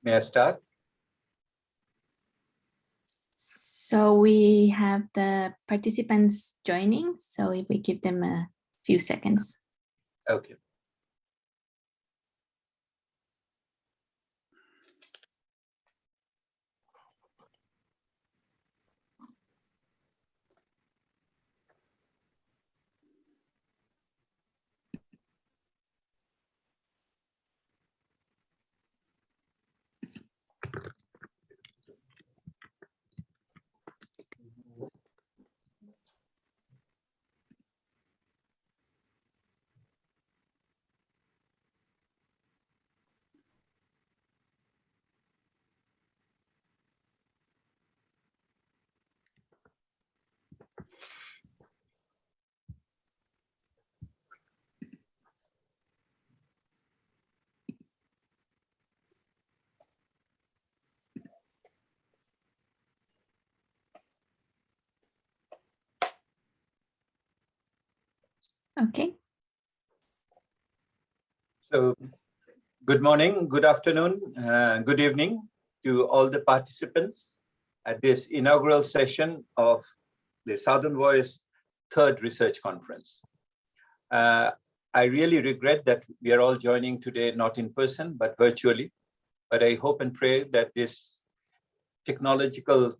May I start? So we have the participants joining, so if we give them a few seconds. Okay. Okay. So, good morning, good afternoon, good evening to all the participants at this inaugural session of the Southern Voice third research conference. I really regret that we are all joining today, not in person, but virtually. But I hope and pray that this technological,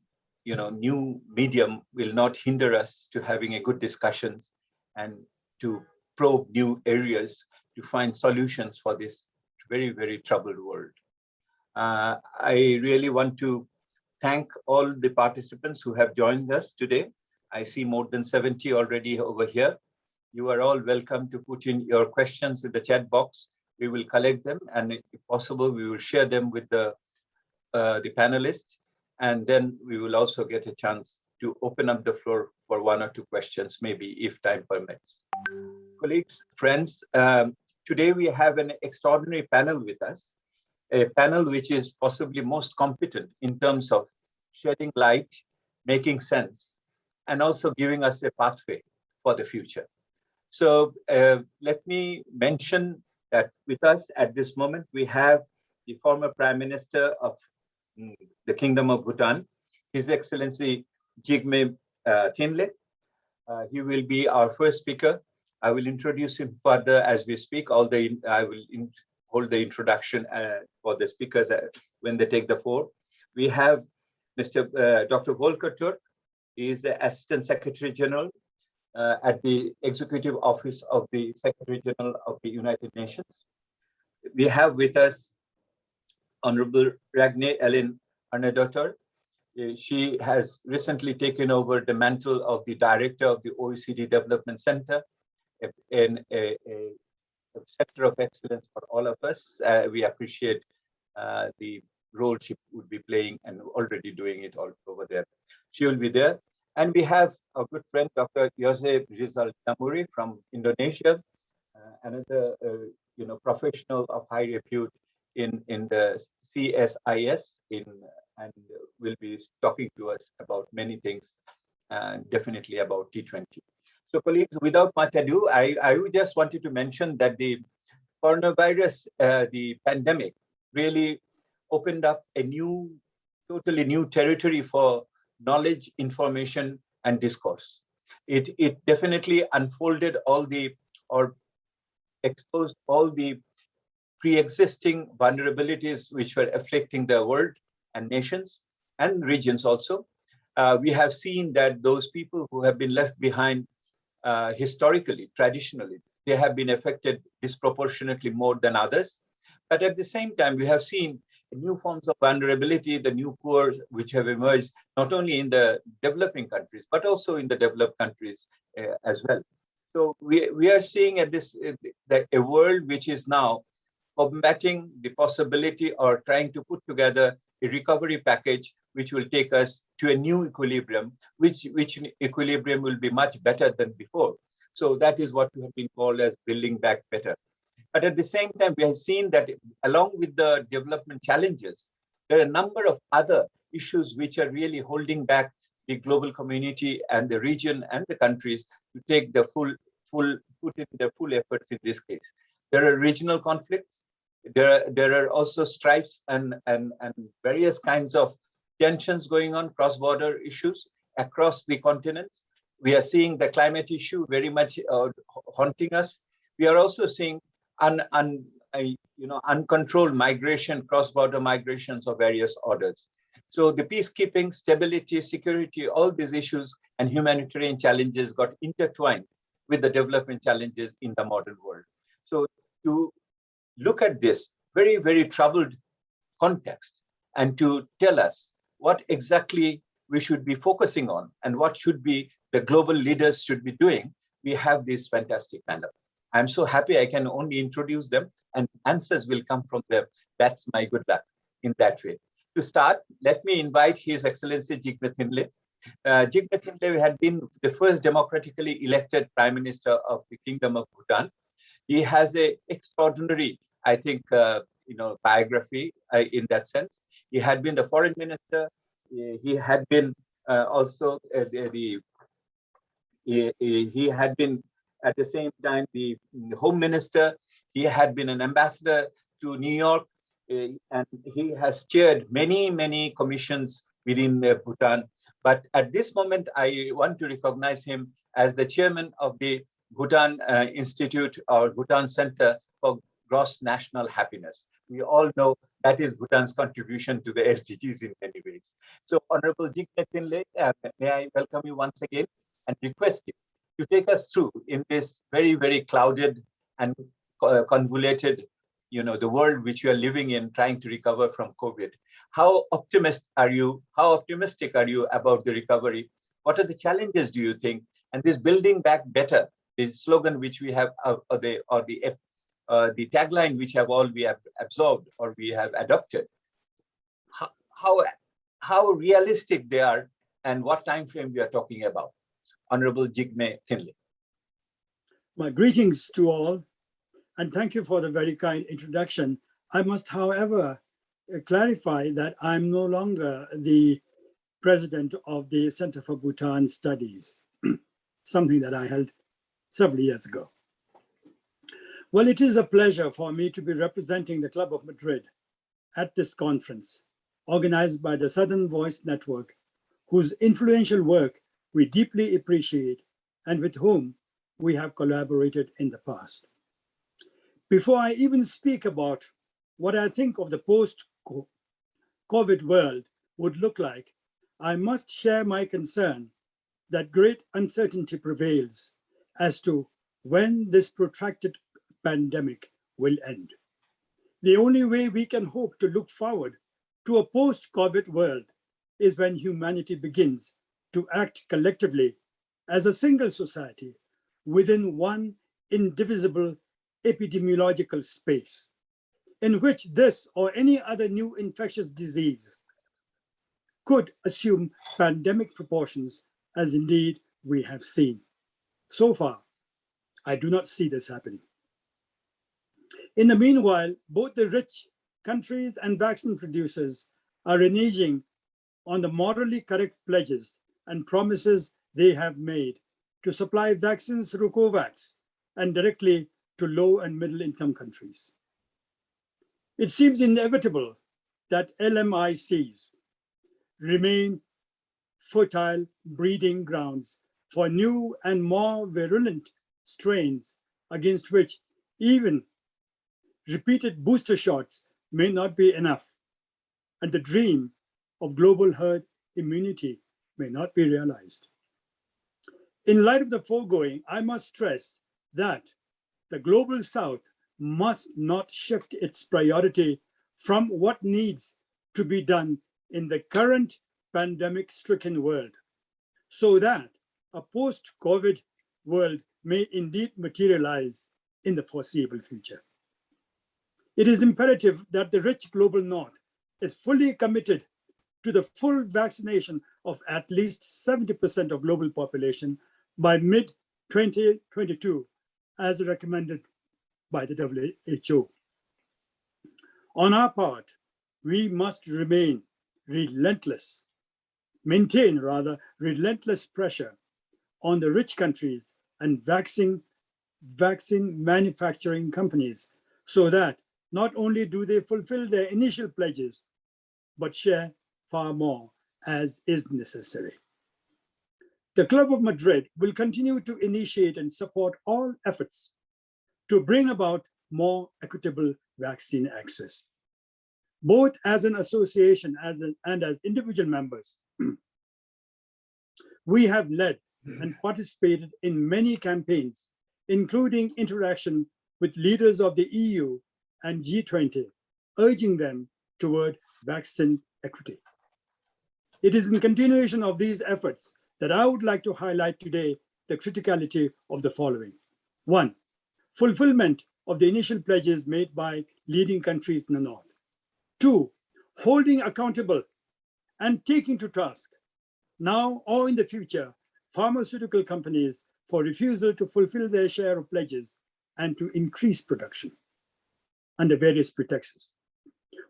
new medium will not hinder us to having a good discussions and to probe new areas to find solutions for this very, very troubled world. I really want to thank all the participants who have joined us today. I see more than 70 already over here. You are all welcome to put in your questions in the chat box. We will collect them, and if possible, we will share them with the panelists, and then we will also get a chance to open up the floor for one or two questions, maybe if time permits. Colleagues, friends, today we have an extraordinary panel with us, a panel which is possibly most competent in terms of shedding light, making sense, and also giving us a pathway for the future. So let me mention that with us at this moment, we have the former Prime Minister of the Kingdom of Bhutan, His Excellency Jigme Thinley. He will be our first speaker. I will introduce him further as we speak. I will hold the introduction for the speakers when they take the floor. We have Dr. Volker Türk. He is the Assistant Secretary General at the Executive Office of the Secretary General of the United Nations. We have with us Honorable Ragnheiður Árnadóttir. She has recently taken over the mantle of the Director of the OECD Development Center, in a center of excellence for all of us. We appreciate the role she would be playing and already doing it all over there. She will be there. And we have a good friend, Dr. Yose Rizal Damuri from Indonesia, another professional of high repute in the CSIS, and will be talking to us about many things, definitely about T20. So colleagues, without much ado, I just wanted to mention that the coronavirus, the pandemic, really opened up a totally new territory for knowledge, information, and discourse. It definitely unfolded or exposed all the pre-existing vulnerabilities which were afflicting the world and nations and regions also. We have seen that those people who have been left behind historically, traditionally, they have been affected disproportionately more than others. But at the same time, we have seen new forms of vulnerability, the new poor, which have emerged not only in the developing countries, but also in the developed countries as well. So we are seeing at this a world which is now combating the possibility or trying to put together a recovery package which will take us to a new equilibrium, which equilibrium will be much better than before. So that is what we have been called as building back better. But at the same time, we have seen that along with the development challenges, there are a number of other issues which are really holding back the global community and the region and the countries to take the put in the full efforts in this case. There are regional conflicts, There are also strifes and various kinds of tensions going on, cross-border issues across the continents. We are seeing the climate issue very much haunting us. We are also seeing uncontrolled migration, cross-border migrations of various orders. So the peacekeeping, stability, security, all these issues and humanitarian challenges got intertwined with the development challenges in the modern world. So to look at this very, very troubled context and to tell us what exactly we should be focusing on and what should be the global leaders should be doing, we have this fantastic panel. I'm so happy I can only introduce them and answers will come from them. That's my good luck in that way. To start, let me invite His Excellency Jigme Thinley. Jigme Thinley had been the first democratically elected Prime Minister of the Kingdom of Bhutan. He has an extraordinary, I think, biography in that sense. He had been the foreign minister. He had been also he had been at the same time the home minister. He had been an ambassador to New York, and he has chaired many commissions within Bhutan. But at this moment, I want to recognize him as the chairman of the Bhutan Institute or Bhutan Center for Gross National Happiness. We all know that is Bhutan's contribution to the SDGs in many ways. So Honorable Jigme Thinley, may I welcome you once again and request you to take us through in this very, very clouded and convoluted, the world which we are living in, trying to recover from COVID. How optimistic are you about the recovery? What are the challenges do you think? And this building back better, the slogan which we have, the tagline which we have absorbed or we have adopted, how realistic they are and what time frame we are talking about? Honorable Jigme Thinley. My greetings to all, and thank you for the very kind introduction. I must, however, clarify that I'm no longer the president of the Center for Bhutan Studies, something that I held several years ago. Well, it is a pleasure for me to be representing the Club of Madrid at this conference, organized by the Southern Voice Network, whose influential work we deeply appreciate and with whom we have collaborated in the past. Before I even speak about what I think of the post-COVID world would look like, I must share my concern that great uncertainty prevails as to when this protracted pandemic will end. The only way we can hope to look forward to a post-COVID world is when humanity begins to act collectively as a single society within one indivisible epidemiological space, in which this or any other new infectious disease could assume pandemic proportions, as indeed we have seen. So far, I do not see this happening. In the meanwhile, both the rich countries and vaccine producers are reneging on the morally correct pledges and promises they have made to supply vaccines through COVAX and directly to low and middle income countries. It seems inevitable that LMICs remain fertile breeding grounds for new and more virulent strains against which even repeated booster shots may not be enough, and the dream of global herd immunity may not be realized. In light of the foregoing, I must stress that the global South must not shift its priority from what needs to be done in the current pandemic-stricken world, so that a post-COVID world may indeed materialize in the foreseeable future. It is imperative that the rich global North is fully committed to the full vaccination of at least 70% of global population by mid-2022, as recommended by the WHO. On our part, we must maintain relentless pressure on the rich countries and vaccine manufacturing companies so that not only do they fulfill their initial pledges, but share far more as is necessary. The Club of Madrid will continue to initiate and support all efforts to bring about more equitable vaccine access, both as an association and as individual members. We have led and participated in many campaigns, including interaction with leaders of the EU and G20, urging them toward vaccine equity. It is in continuation of these efforts that I would like to highlight today the criticality of the following. One, fulfillment of the initial pledges made by leading countries in the North. Two, holding accountable and taking to task, now or in the future, pharmaceutical companies for refusal to fulfill their share of pledges and to increase production under various pretexts.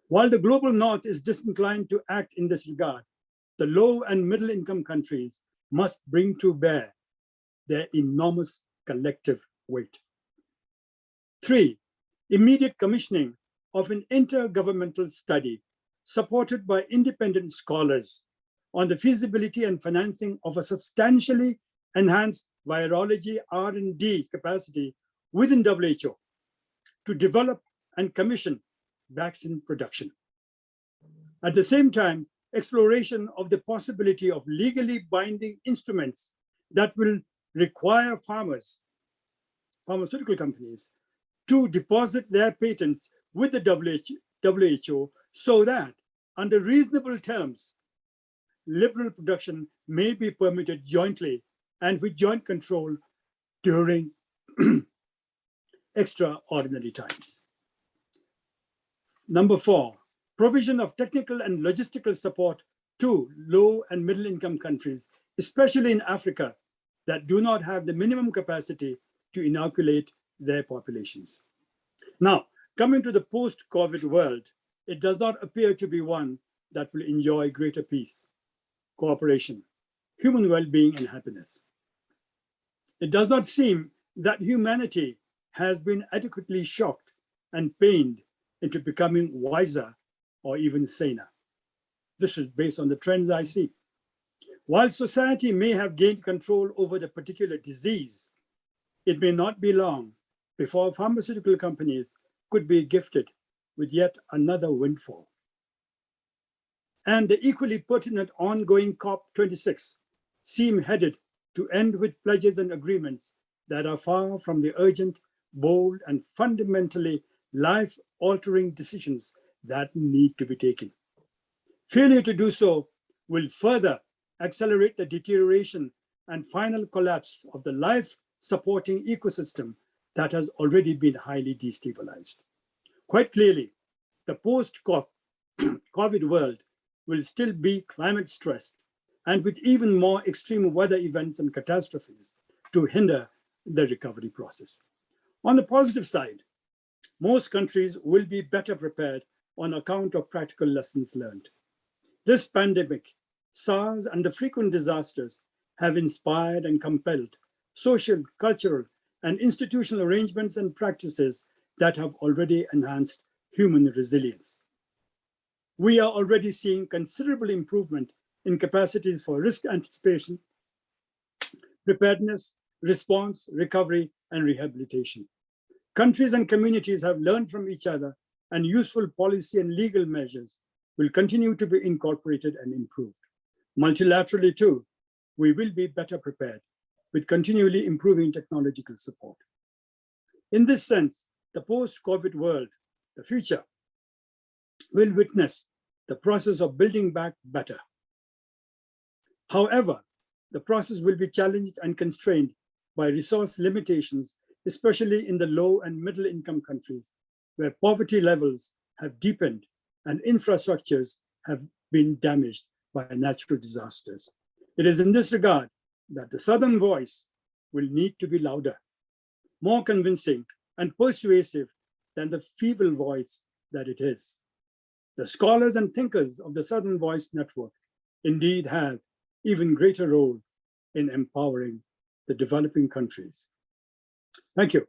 While the global North is disinclined to act in this regard, the low and middle income countries must bring to bear their enormous collective weight. Three, immediate commissioning of an intergovernmental study supported by independent scholars on the feasibility and financing of a substantially enhanced virology R&D capacity within WHO to develop and commission vaccine production. At the same time, exploration of the possibility of legally binding instruments that will require pharmaceutical companies, to deposit their patents with the WHO so that, under reasonable terms, liberal production may be permitted jointly and with joint control during extraordinary times. Number four, provision of technical and logistical support to low and middle income countries, especially in Africa, that do not have the minimum capacity to inoculate their populations. Now, coming to the post-COVID world, it does not appear to be one that will enjoy greater peace, cooperation, human well-being, and happiness. It does not seem that humanity has been adequately shocked and pained into becoming wiser or even saner. This is based on the trends I see. While society may have gained control over the particular disease, it may not be long before pharmaceutical companies could be gifted with yet another windfall. And the equally pertinent ongoing COP26 seem headed to end with pledges and agreements that are far from the urgent, bold, and fundamentally life-altering decisions that need to be taken. Failure to do so will further accelerate the deterioration and final collapse of the life-supporting ecosystem that has already been highly destabilized. Quite clearly, the post-COVID world will still be climate stressed and with even more extreme weather events and catastrophes to hinder the recovery process. On the positive side, most countries will be better prepared on account of practical lessons learned. This pandemic, SARS, and the frequent disasters have inspired and compelled social, cultural, and institutional arrangements and practices that have already enhanced human resilience. We are already seeing considerable improvement in capacities for risk anticipation, preparedness, response, recovery, and rehabilitation. Countries and communities have learned from each other, and useful policy and legal measures will continue to be incorporated and improved. Multilaterally too, we will be better prepared with continually improving technological support. In this sense, the post-COVID world, the future, will witness the process of building back better. However, the process will be challenged and constrained by resource limitations, especially in the low and middle income countries, where poverty levels have deepened and infrastructures have been damaged by natural disasters. It is in this regard that the Southern voice will need to be louder, more convincing and persuasive than the feeble voice that it is. The scholars and thinkers of the Southern Voice Network indeed have even greater role in empowering the developing countries. Thank you.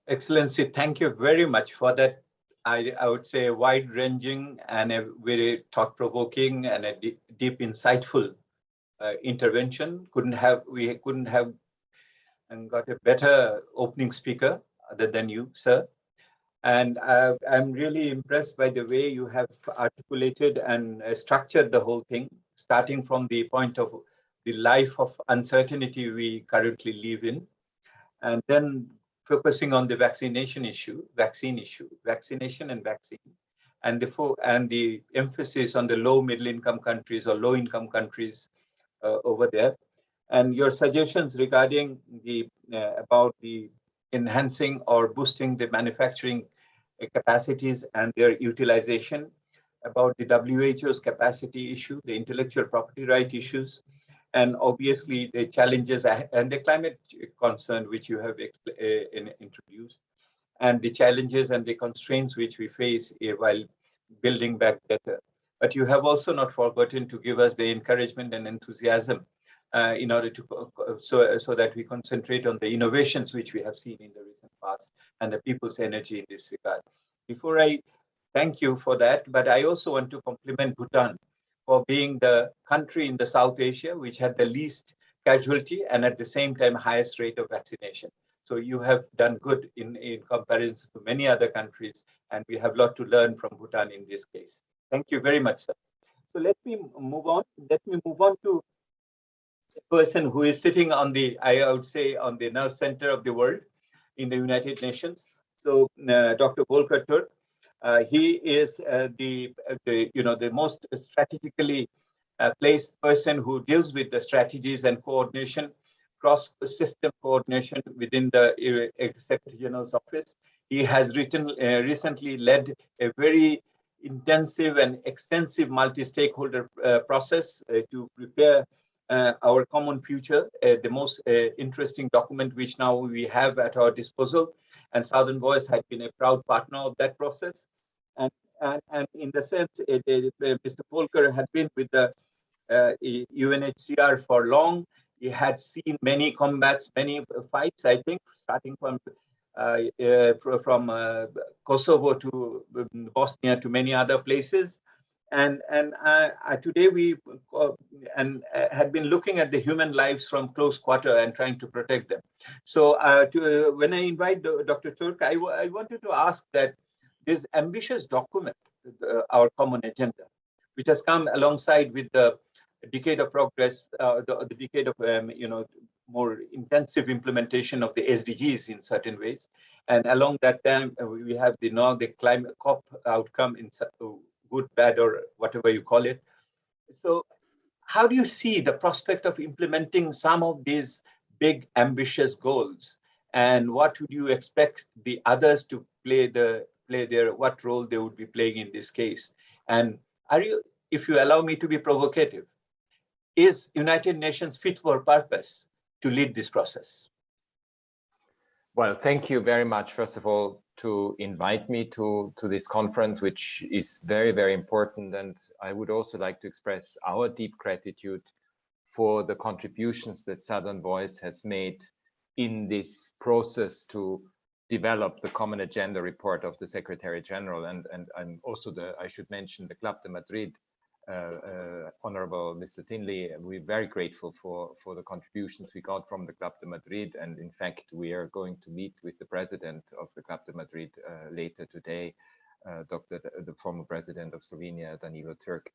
Excellency, thank you very much for that. I would say wide-ranging and a very thought-provoking and a deep insightful intervention. We couldn't have and got a better opening speaker other than you, sir. And I'm really impressed by the way you have articulated and structured the whole thing, starting from the point of the life of uncertainty we currently live in, and then focusing on the vaccination issue, vaccination and vaccine, and the emphasis on the low middle income countries or low income countries over there, and your suggestions regarding the about the enhancing or boosting the manufacturing capacities and their utilization, about the WHO's capacity issue, the intellectual property right issues, and obviously the challenges and the climate concern which you have introduced, and the challenges and the constraints which we face while building back better. But you have also not forgotten to give us the encouragement and enthusiasm in order to so that we concentrate on the innovations which we have seen in the recent past and the people's energy in this regard. Before I thank you for that, but I also want to compliment Bhutan for being the country in the South Asia which had the least casualty and at the same time highest rate of vaccination. So you have done good in comparison to many other countries, and we have a lot to learn from Bhutan in this case. Thank you very much, sir. So let me move on. Let me move on to a person who is sitting on the, I would say, on the nerve center of the world in the United Nations. So Dr. Volker Türk, he is the most strategically placed person who deals with the strategies and coordination, cross-system coordination within the Secretary General's office. He has recently led a very intensive and extensive multi-stakeholder process to prepare our common future, the most interesting document which now we have at our disposal. And Southern Voice had been a proud partner of that process. And in the sense, Mr. Volker had been with the UNHCR for long. He had seen many combats, many fights, I think, starting from Kosovo to Bosnia to many other places. And today we had been looking at the human lives from close quarter and trying to protect them. So when I invite Dr. Türk, I wanted to ask that this ambitious document, our common agenda, which has come alongside with the decade of progress, the decade of more intensive implementation of the SDGs in certain ways, and along that time we have the climate COP outcome in good, bad, or whatever you call it. So how do you see the prospect of implementing some of these big ambitious goals, and what would you expect the others to what role they would be playing in this case? And if you allow me to be provocative, is United Nations fit for purpose to lead this process? Well, thank you very much, first of all, to invite me to this conference, which is very, very important. And I would also like to express our deep gratitude for the contributions that Southern Voice has made in this process to develop the common agenda report of the Secretary General. And also I should mention the Club of Madrid, Honorable Mr. Thinley. We're very grateful for the contributions we got from the Club of Madrid, and in fact we are going to meet with the president of the Club of Madrid later today, the former president of Slovenia, Türk.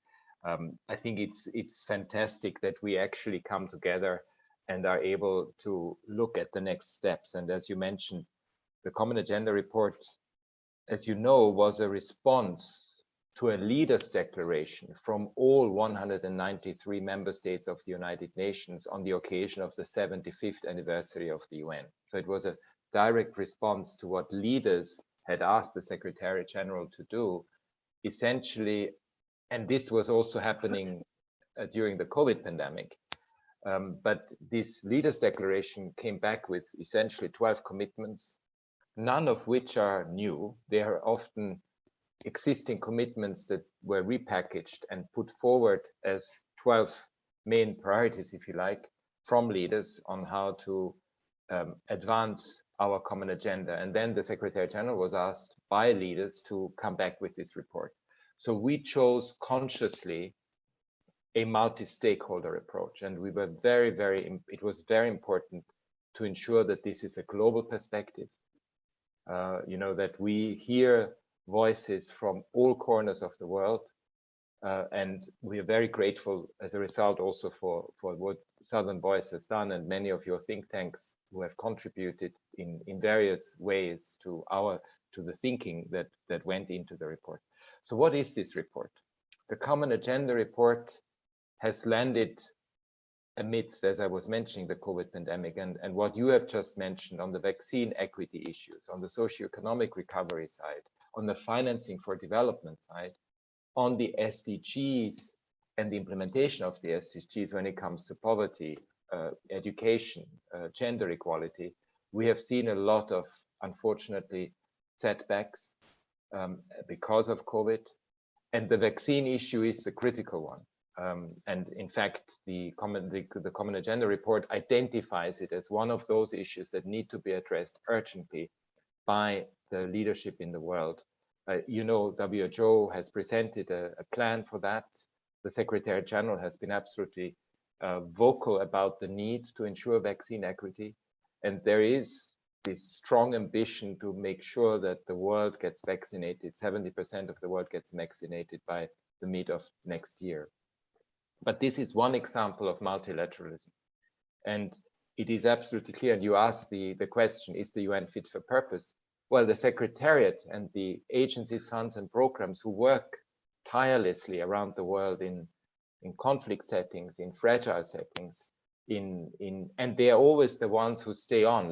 I think it's fantastic that we actually come together and are able to look at the next steps. And as you mentioned, the Common Agenda Report, as you know, was a response to a leaders' declaration from all 193 member states of the United Nations on the occasion of the 75th anniversary of the UN. So it was a direct response to what leaders had asked the Secretary General to do, essentially, and this was also happening during the COVID pandemic. But this leaders' declaration came back with essentially 12 commitments, none of which are new. They are often existing commitments that were repackaged and put forward as 12 main priorities, if you like, from leaders on how to advance our common agenda. And then the Secretary General was asked by leaders to come back with this report. So we chose consciously a multi-stakeholder approach, and we were it was very important to ensure that this is a global perspective, that we hear voices from all corners of the world, and we are very grateful as a result also for what Southern Voice has done, and many of your think tanks who have contributed in various ways to the thinking that went into the report. So what is this report? The Common Agenda report has landed amidst, as I was mentioning, the COVID pandemic, and what you have just mentioned on the vaccine equity issues, on the socioeconomic recovery side, on the financing for development side, on the SDGs and the implementation of the SDGs when it comes to poverty, education, gender equality. We have seen a lot of, unfortunately, setbacks because of COVID, and the vaccine issue is the critical one. And in fact, the Common Agenda report identifies it as one of those issues that need to be addressed urgently by the leadership in the world. WHO has presented a plan for that. The Secretary General has been absolutely vocal about the need to ensure vaccine equity. And there is this strong ambition to make sure that the world gets vaccinated. 70% of the world gets vaccinated by the mid of next year. But this is one example of multilateralism. And it is absolutely clear, and you asked the question, is the UN fit for purpose? Well, the Secretariat and the agencies, funds, and programs who work tirelessly around the world in conflict settings, in fragile settings, and they are always the ones who stay on.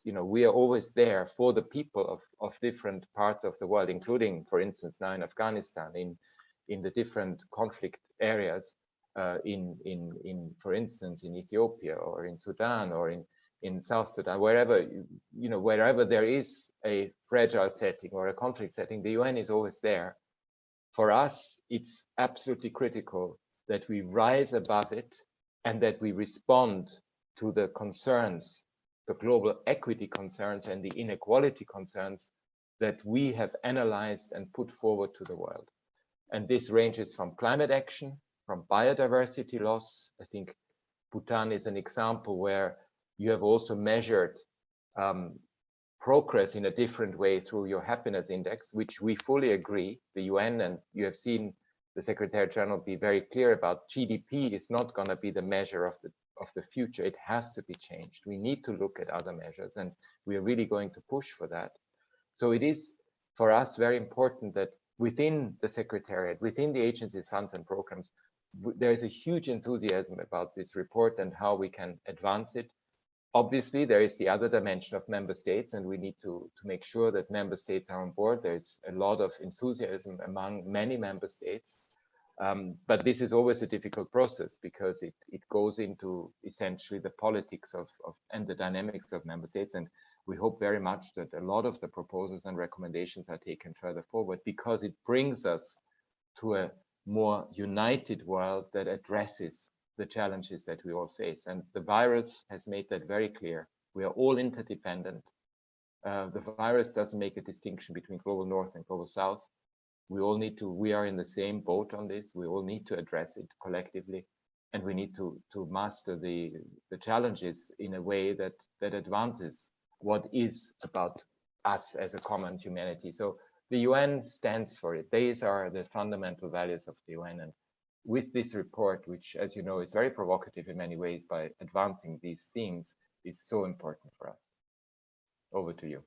We are always there for the people of different parts of the world, including, for instance, now in Afghanistan, in the different conflict areas, for instance, in Ethiopia or in Sudan or in South Sudan, wherever there is a fragile setting or a conflict setting, the UN is always there. For us, it's absolutely critical that we rise above it and that we respond to the concerns, the global equity concerns and the inequality concerns that we have analyzed and put forward to the world. And this ranges from climate action, from biodiversity loss. I think Bhutan is an example where you have also measured progress in a different way through your happiness index, which we fully agree. The UN, and you have seen the Secretary General be very clear about, GDP is not going to be the measure of the future. It has to be changed. We need to look at other measures, and we are really going to push for that. So it is for us very important that within the Secretariat, within the agencies, funds, and programs, there is a huge enthusiasm about this report and how we can advance it. Obviously, there is the other dimension of member states, and we need to make sure that member states are on board. There's a lot of enthusiasm among many member states, but this is always a difficult process because it goes into essentially the politics and the dynamics of member states. And we hope very much that a lot of the proposals and recommendations are taken further forward, because it brings us to a more united world that addresses the challenges that we all face. And the virus has made that very clear. We are all interdependent. The virus doesn't make a distinction between global north and global south. We are in the same boat on this. We all need to address it collectively, and we need to master the challenges in a way that advances what is about us as a common humanity. So the UN stands for it. These are the fundamental values of the UN. And with this report, which, as you know, is very provocative in many ways by advancing these themes, is so important for us. Over to you.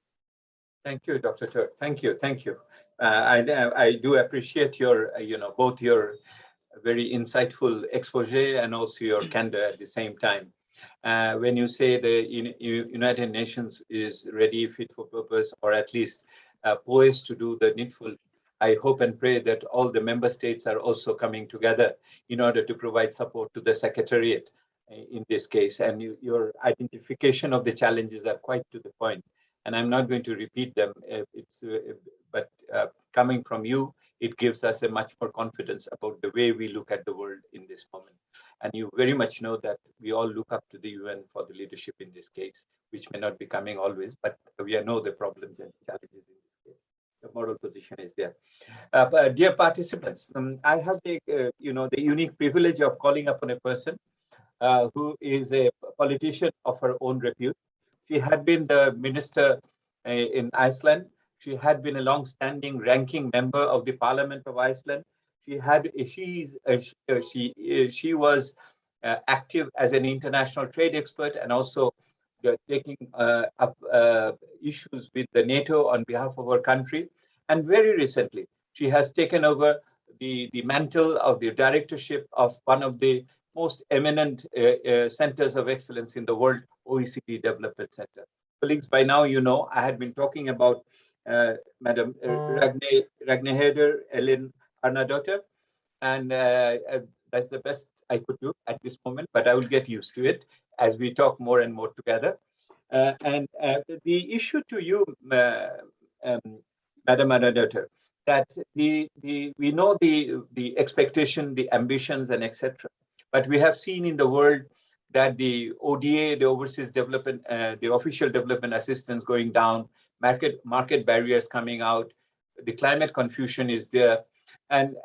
Thank you, Dr. Türk. Thank you. I do appreciate your, both your very insightful expose and also your candor at the same time. When you say the United Nations is ready, fit for purpose, or at least poised to do the needful, I hope and pray that all the member states are also coming together in order to provide support to the Secretariat in this case. And your identification of the challenges are quite to the point. And I'm not going to repeat them. But coming from you, it gives us a much more confidence about the way we look at the world in this moment. And you very much know that we all look up to the UN for the leadership in this case, which may not be coming always, but we know the problems and challenges in this case. The moral position is there. But dear participants, I have the the unique privilege of calling upon a person who is a politician of her own repute. She had been the minister in Iceland. She had been a long-standing ranking member of the Parliament of Iceland. She was active as an international trade expert and also taking up issues with the NATO on behalf of her country. And very recently, she has taken over the mantle of the directorship of one of the most eminent centers of excellence in the world, OECD Development Center. Colleagues, by now you know I had been talking about Madam Ragnheiður Elín Árnadóttir, and that's the best I could do at this moment, but I will get used to it as we talk more and more together. And the issue to you, Madam Árnadóttir, that we know the expectation, the ambitions, and etc. But we have seen in the world that the ODA, the overseas development, the official development assistance going down, market barriers coming out, the climate confusion is there, and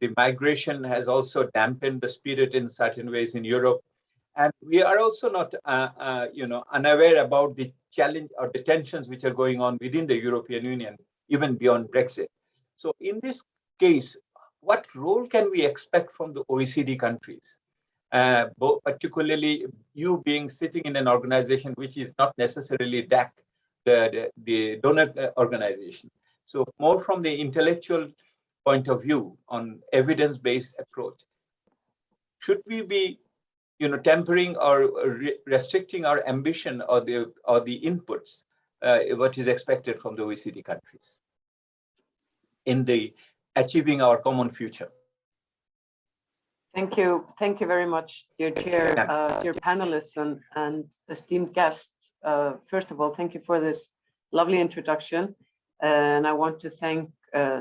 the migration has also dampened the spirit in certain ways in Europe. And we are also not, unaware about the challenge or the tensions which are going on within the European Union, even beyond Brexit. So in this case, what role can we expect from the OECD countries? Particularly you being sitting in an organization which is not necessarily DAC, the donor organization. So more from the intellectual point of view on evidence-based approach, should we be tempering or restricting our ambition or the inputs, what is expected from the OECD countries in the achieving our common future? Thank you very much, dear chair, dear panelists and esteemed guests. First of all, thank you for this lovely introduction, and I want to thank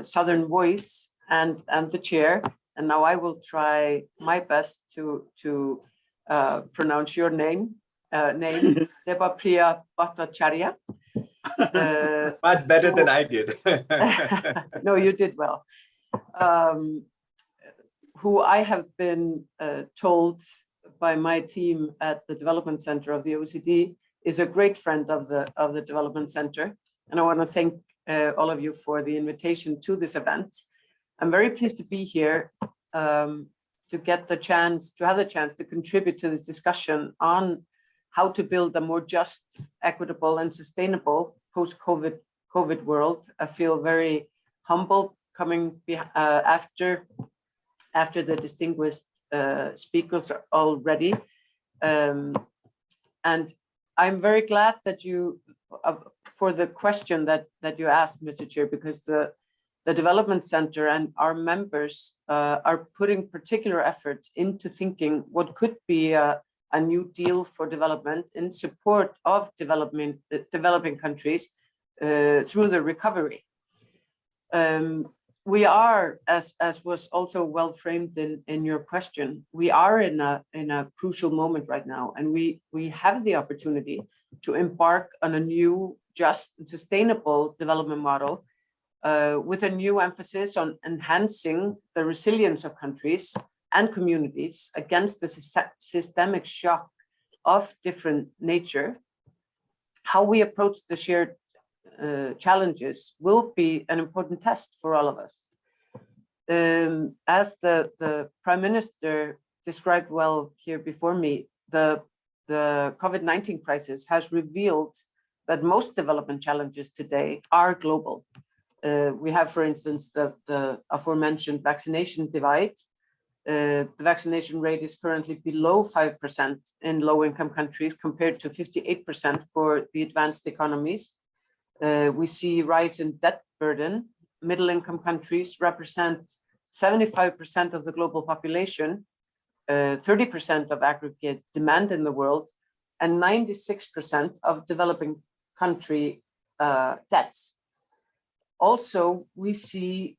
Southern Voice and the chair. And now I will try my best to pronounce your name, Debapriya Bhattacharya. Much better than I did. No, you did well. Who I have been told by my team at the Development Center of the OECD is a great friend of the Development Center. And I want to thank all of you for the invitation to this event. I'm very pleased to be here to have the chance to contribute to this discussion on how to build a more just, equitable, and sustainable post-COVID world. I feel very humble coming after the distinguished speakers already. And I'm very glad that you, for the question that you asked, Mr. Chair, because the Development Center and our members are putting particular efforts into thinking what could be a new deal for development in support of developing countries through the recovery. We are, as was also well framed in your question, we are in a crucial moment right now, and we have the opportunity to embark on a new, just and sustainable development model with a new emphasis on enhancing the resilience of countries and communities against the systemic shock of different nature. How we approach the shared challenges will be an important test for all of us. As the Prime Minister described well here before me, the COVID-19 crisis has revealed that most development challenges today are global. We have, for instance, the aforementioned vaccination divide. The vaccination rate is currently below 5% in low-income countries compared to 58% for the advanced economies. We see rise in debt burden. Middle-income countries represent 75% of the global population, 30% of aggregate demand in the world, and 96% of developing country debts. Also, we see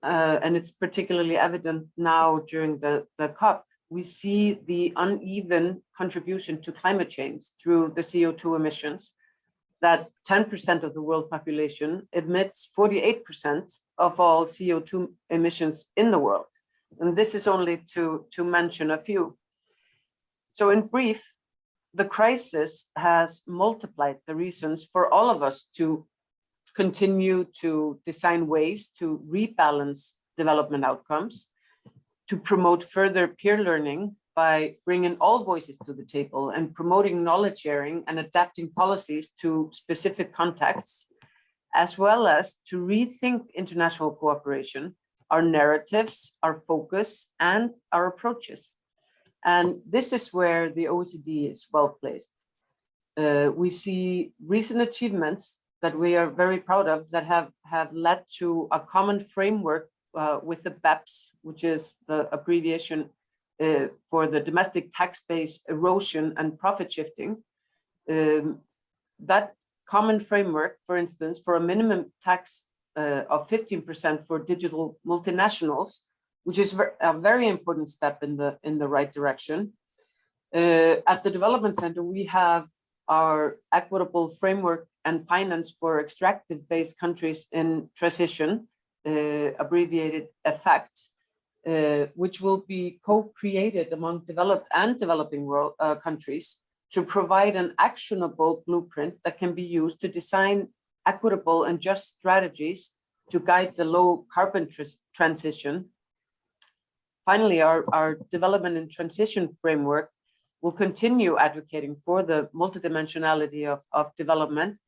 and it's particularly evident now during the COP, we see the uneven contribution to climate change through the CO2 emissions, that 10% of the world population emits 48% of all CO2 emissions in the world. And this is only to mention a few. So in brief, the crisis has multiplied the reasons for all of us to continue to design ways to rebalance development outcomes, to promote further peer learning by bringing all voices to the table and promoting knowledge sharing and adapting policies to specific contexts, as well as to rethink international cooperation, our narratives, our focus, and our approaches. And this is where the OECD is well placed. We see recent achievements that we are very proud of that have led to a common framework with the BEPS, which is the abbreviation for the domestic tax base erosion and profit shifting. That common framework, for instance, for a minimum tax of 15% for digital multinationals, which is a very important step in the right direction. At the Development Center, we have our equitable framework and finance for extractive-based countries in transition, abbreviated EFFECT, which will be co-created among developed and developing world countries to provide an actionable blueprint that can be used to design equitable and just strategies to guide the low carbon transition. Finally, our development and transition framework will continue advocating for the multidimensionality of development,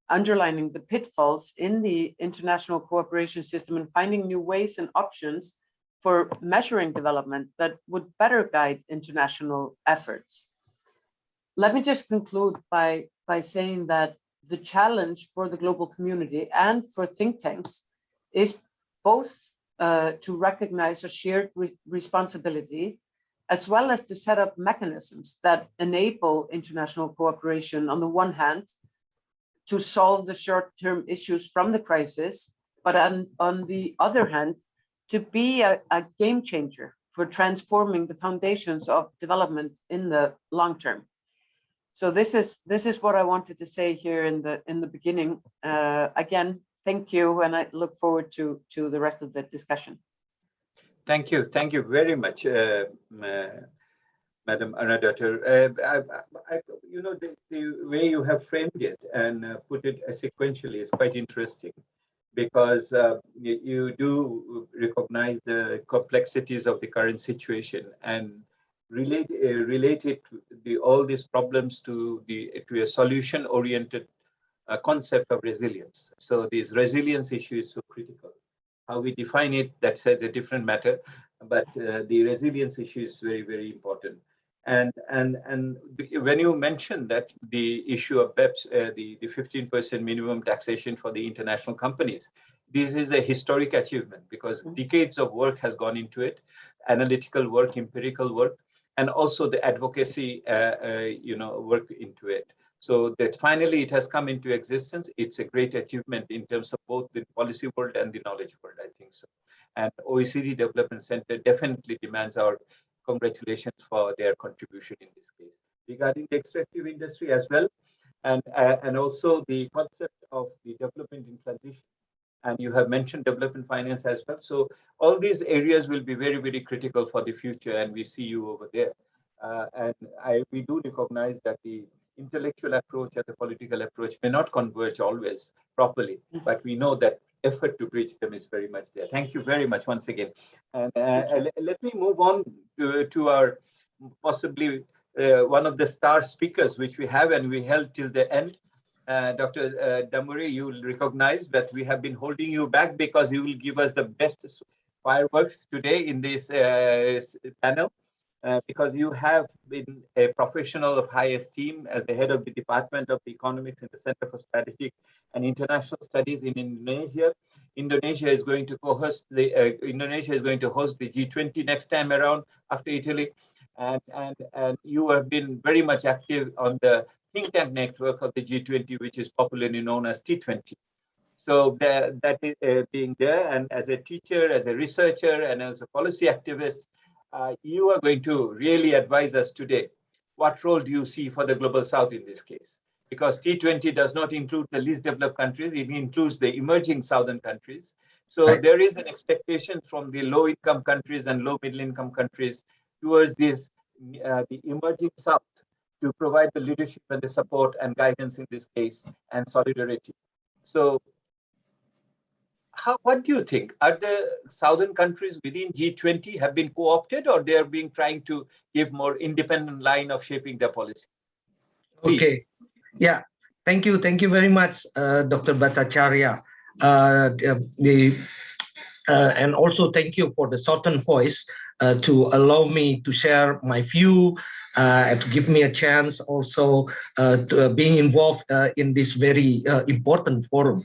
underlining the pitfalls in the international cooperation system and finding new ways and options for measuring development that would better guide international efforts. Let me just conclude by saying that the challenge for the global community and for think tanks is both to recognize a shared responsibility, as well as to set up mechanisms that enable international cooperation on the one hand, to solve the short-term issues from the crisis, but on the other hand, to be a game changer for transforming the foundations of development in the long term. So this is what I wanted to say here in the beginning. Again, thank you, and I look forward to the rest of the discussion. Thank you very much, Madam Árnadóttir. You know, the way you have framed it and put it sequentially is quite interesting, because you do recognize the complexities of the current situation and relate all these problems to a solution-oriented concept of resilience. So this resilience issue is so critical. How we define it, that says a different matter, but the resilience issue is very, very important. And when you mentioned that the issue of BEPS, the 15% minimum taxation for the international companies, this is a historic achievement, because decades of work has gone into it, analytical work, empirical work, and also the advocacy, work into it. So that finally it has come into existence. It's a great achievement in terms of both the policy world and the knowledge world, I think so. And OECD Development Center definitely demands our congratulations for their contribution in this case. Regarding the extractive industry as well, and also the concept of the development in transition, and you have mentioned development finance as well. So all these areas will be very, very critical for the future, and we see you over there. We do recognize that the intellectual approach and the political approach may not converge always properly, but we know that effort to bridge them is very much there. Thank you very much once again. And let me move on to our possibly one of the star speakers which we have and we held till the end. Dr. Damuri, you will recognize that we have been holding you back because you will give us the best fireworks today in this panel. Because you have been a professional of high esteem as the head of the Department of Economics in the Center for Strategic and International Studies in Indonesia. Indonesia is going to host the G20 next time around after Italy, and you have been very much active on the think tank network of the G20, which is popularly known as T20. So that is being there, and as a teacher, as a researcher, and as a policy activist, you are going to really advise us today. What role do you see for the Global South in this case? Because T20 does not include the least developed countries, it includes the emerging southern countries. So Right. there is an expectation from the low-income countries and low-middle-income countries towards this, the emerging South, to provide the leadership and the support and guidance in this case and solidarity. So what do you think? Are the southern countries within G20 have been co-opted, or they are being trying to give more independent line of shaping their policy? Please. Okay. Yeah. Thank you. Thank you very much, Dr. Bhattacharya. And also thank you for the Southern Voice to allow me to share my view and to give me a chance also to being involved in this very important forum.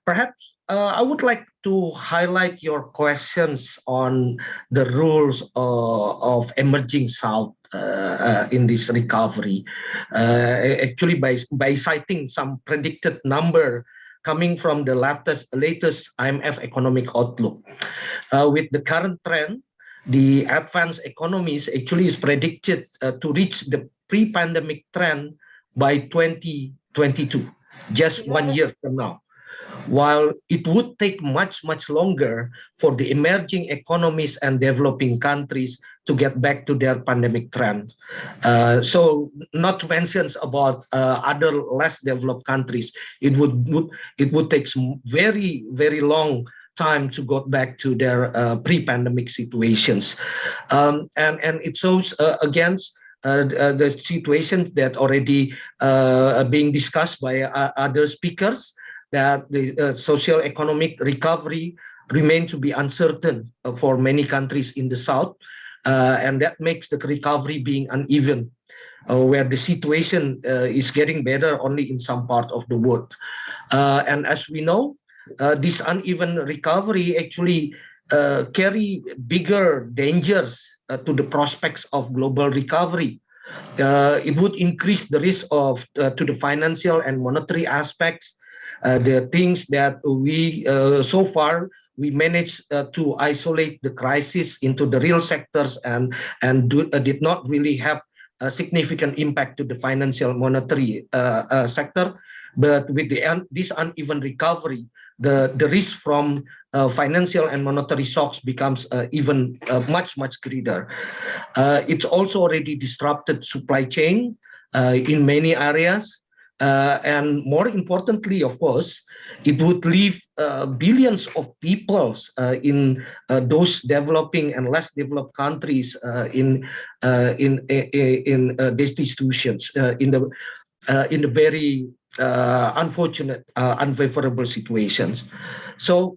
Perhaps I would like to highlight your questions on the rules of emerging South in this recovery. Actually, by citing some predicted number coming from the latest IMF economic outlook. With the current trend, the advanced economies actually is predicted to reach the pre-pandemic trend by 2022, just 1 year from now. While it would take much longer for the emerging economies and developing countries to get back to their pandemic trend. So not to mention about other less developed countries, it would take very long time to go back to their pre-pandemic situations. And it shows against the situations that already being discussed by other speakers, that the socio-economic recovery remain to be uncertain for many countries in the South, and that makes the recovery being uneven, where the situation is getting better only in some part of the world. And as we know, this uneven recovery actually carry bigger dangers to the prospects of global recovery. It would increase the risk of to the financial and monetary aspects. The things that we so far we managed to isolate the crisis into the real sectors and did not really have a significant impact to the financial monetary sector. But with this uneven recovery, the risk from financial and monetary shocks becomes even much greater. It's also already disrupted supply chain in many areas. And more importantly, of course, it would leave billions of people in those developing and less developed countries in destitutions, in the very unfortunate, unfavorable situations. So,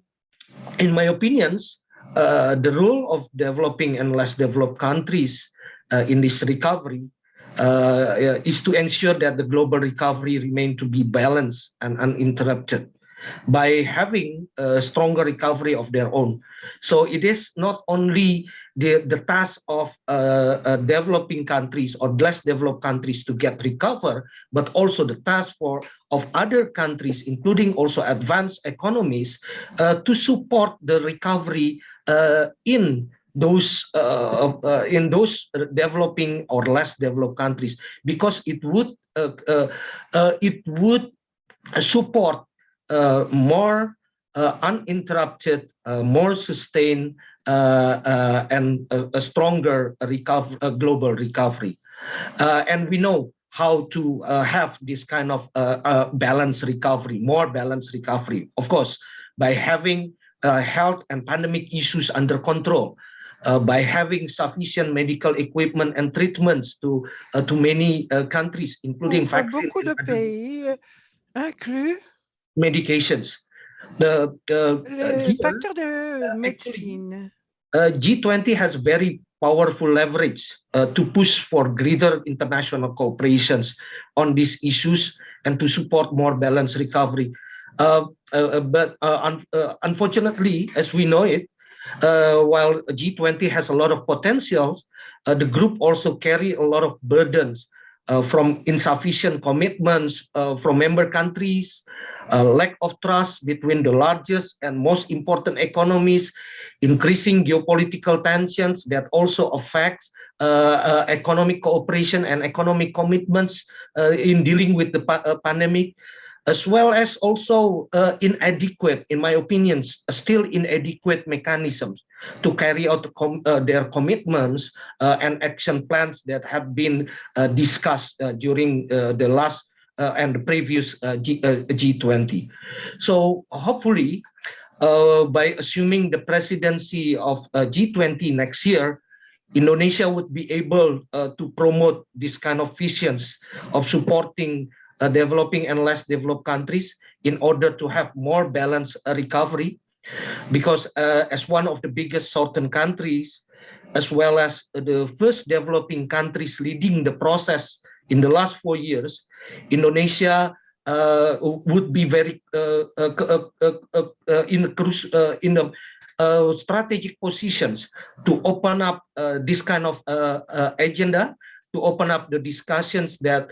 in my opinions, the role of developing and less developed countries in this recovery is to ensure that the global recovery remain to be balanced and uninterrupted by having a stronger recovery of their own. So it is not only the task of developing countries or less developed countries to get recover, but also the task of other countries, including also advanced economies, to support the recovery in those developing or less developed countries, because it would support more uninterrupted, more sustained, and a stronger global recovery. And we know how to have this kind of balanced recovery, more balanced recovery, of course, by having health and pandemic issues under control, by having sufficient medical equipment and treatments to many countries, including vaccines inclut medications. les facteurs de médecine. G20 has very powerful leverage to push for greater international cooperations on these issues and to support more balanced recovery. But unfortunately, as we know it, while G20 has a lot of potential, the group also carry a lot of burdens from insufficient commitments from member countries, lack of trust between the largest and most important economies, increasing geopolitical tensions that also affect economic cooperation and economic commitments in dealing with the pandemic, as well as also inadequate, in my opinion, still inadequate mechanisms to carry out their commitments and action plans that have been discussed during the last and the previous G20. So hopefully, by assuming the presidency of G20 next year, Indonesia would be able to promote this kind of visions of supporting developing and less developed countries in order to have more balanced recovery. Because as one of the biggest southern countries, as well as the first developing countries leading the process in the last 4 years, Indonesia would be very in the strategic positions to open up this kind of agenda, to open up the discussions that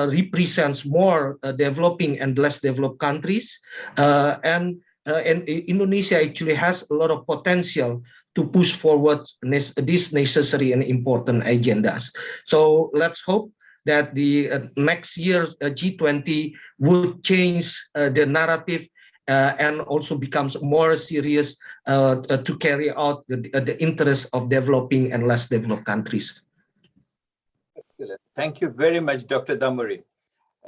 represents more developing and less developed countries, and Indonesia actually has a lot of potential to push forward these necessary and important agendas. So let's hope that the next year's G20 would change the narrative and also becomes more serious to carry out the interests of developing and less developed countries. Excellent. Thank you very much, Dr. Damuri.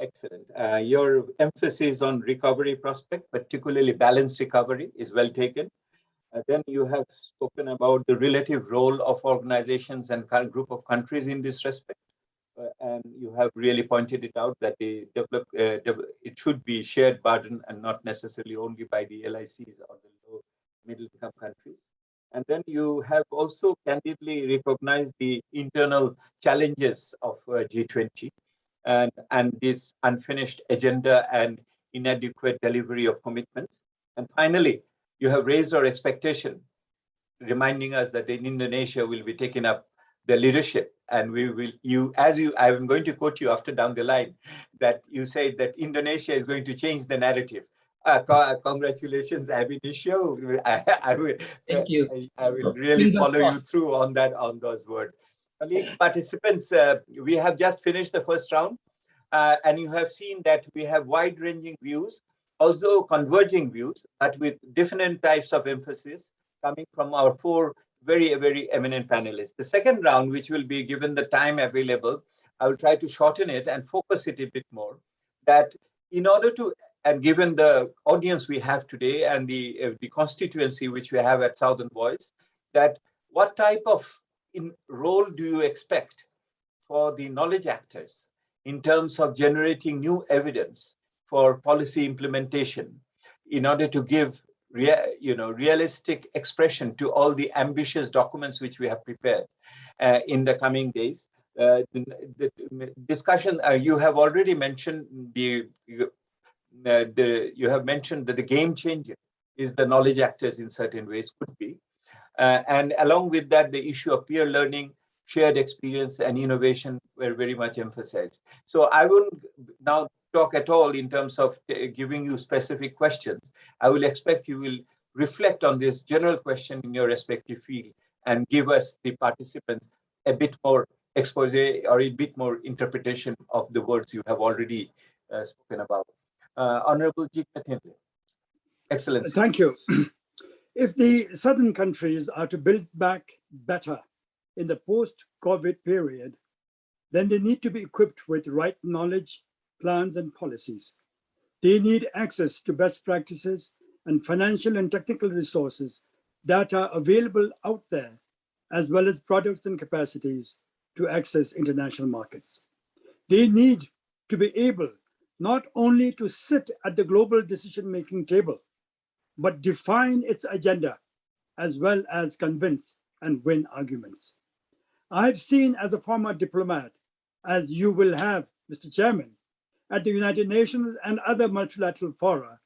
Excellent. Your emphasis on recovery prospect, particularly balanced recovery, is well taken. Then you have spoken about the relative role of organizations and group of countries in this respect. And you have really pointed it out that it should be shared burden and not necessarily only by the LICs or the low middle income countries. And then you have also candidly recognized the internal challenges of G20 and this unfinished agenda and inadequate delivery of commitments. And finally, you have raised our expectation, reminding us that in Indonesia will be taking up the leadership, and we will, I'm going to quote you after down the line, that you said that Indonesia is going to change the narrative. Congratulations, ab initio. I will, Thank you. I will really follow you through on those words. Colleagues, participants, we have just finished the first round, and you have seen that we have wide-ranging views, also converging views, but with different types of emphasis coming from our four very, very eminent panelists. The second round, which will be given the time available, I will try to shorten it and focus it a bit more, that in order to, and given the audience we have today and the constituency which we have at Southern Voice, that what type of role do you expect for the knowledge actors in terms of generating new evidence for policy implementation in order to give realistic expression to all the ambitious documents which we have prepared in the coming days. The discussion, you have already mentioned you have mentioned that the game changer is the knowledge actors in certain ways, could be. And along with that, the issue of peer learning, shared experience and innovation were very much emphasized. So I wouldn't now talk at all in terms of giving you specific questions. I will expect you will reflect on this general question in your respective field and give us, the participants, a bit more expose or a bit more interpretation of the words you have already spoken about. Honorable Jigme, Thinley. Excellent. Thank you. If the southern countries are to build back better in the post-COVID period, then they need to be equipped with right knowledge, plans and policies. They need access to best practices and financial and technical resources that are available out there, as well as products and capacities to access international markets. They need to be able not only to sit at the global decision-making table, but define its agenda, as well as convince and win arguments. I've seen as a former diplomat, as you will have, Mr. Chairman, at the United Nations and other multilateral fora,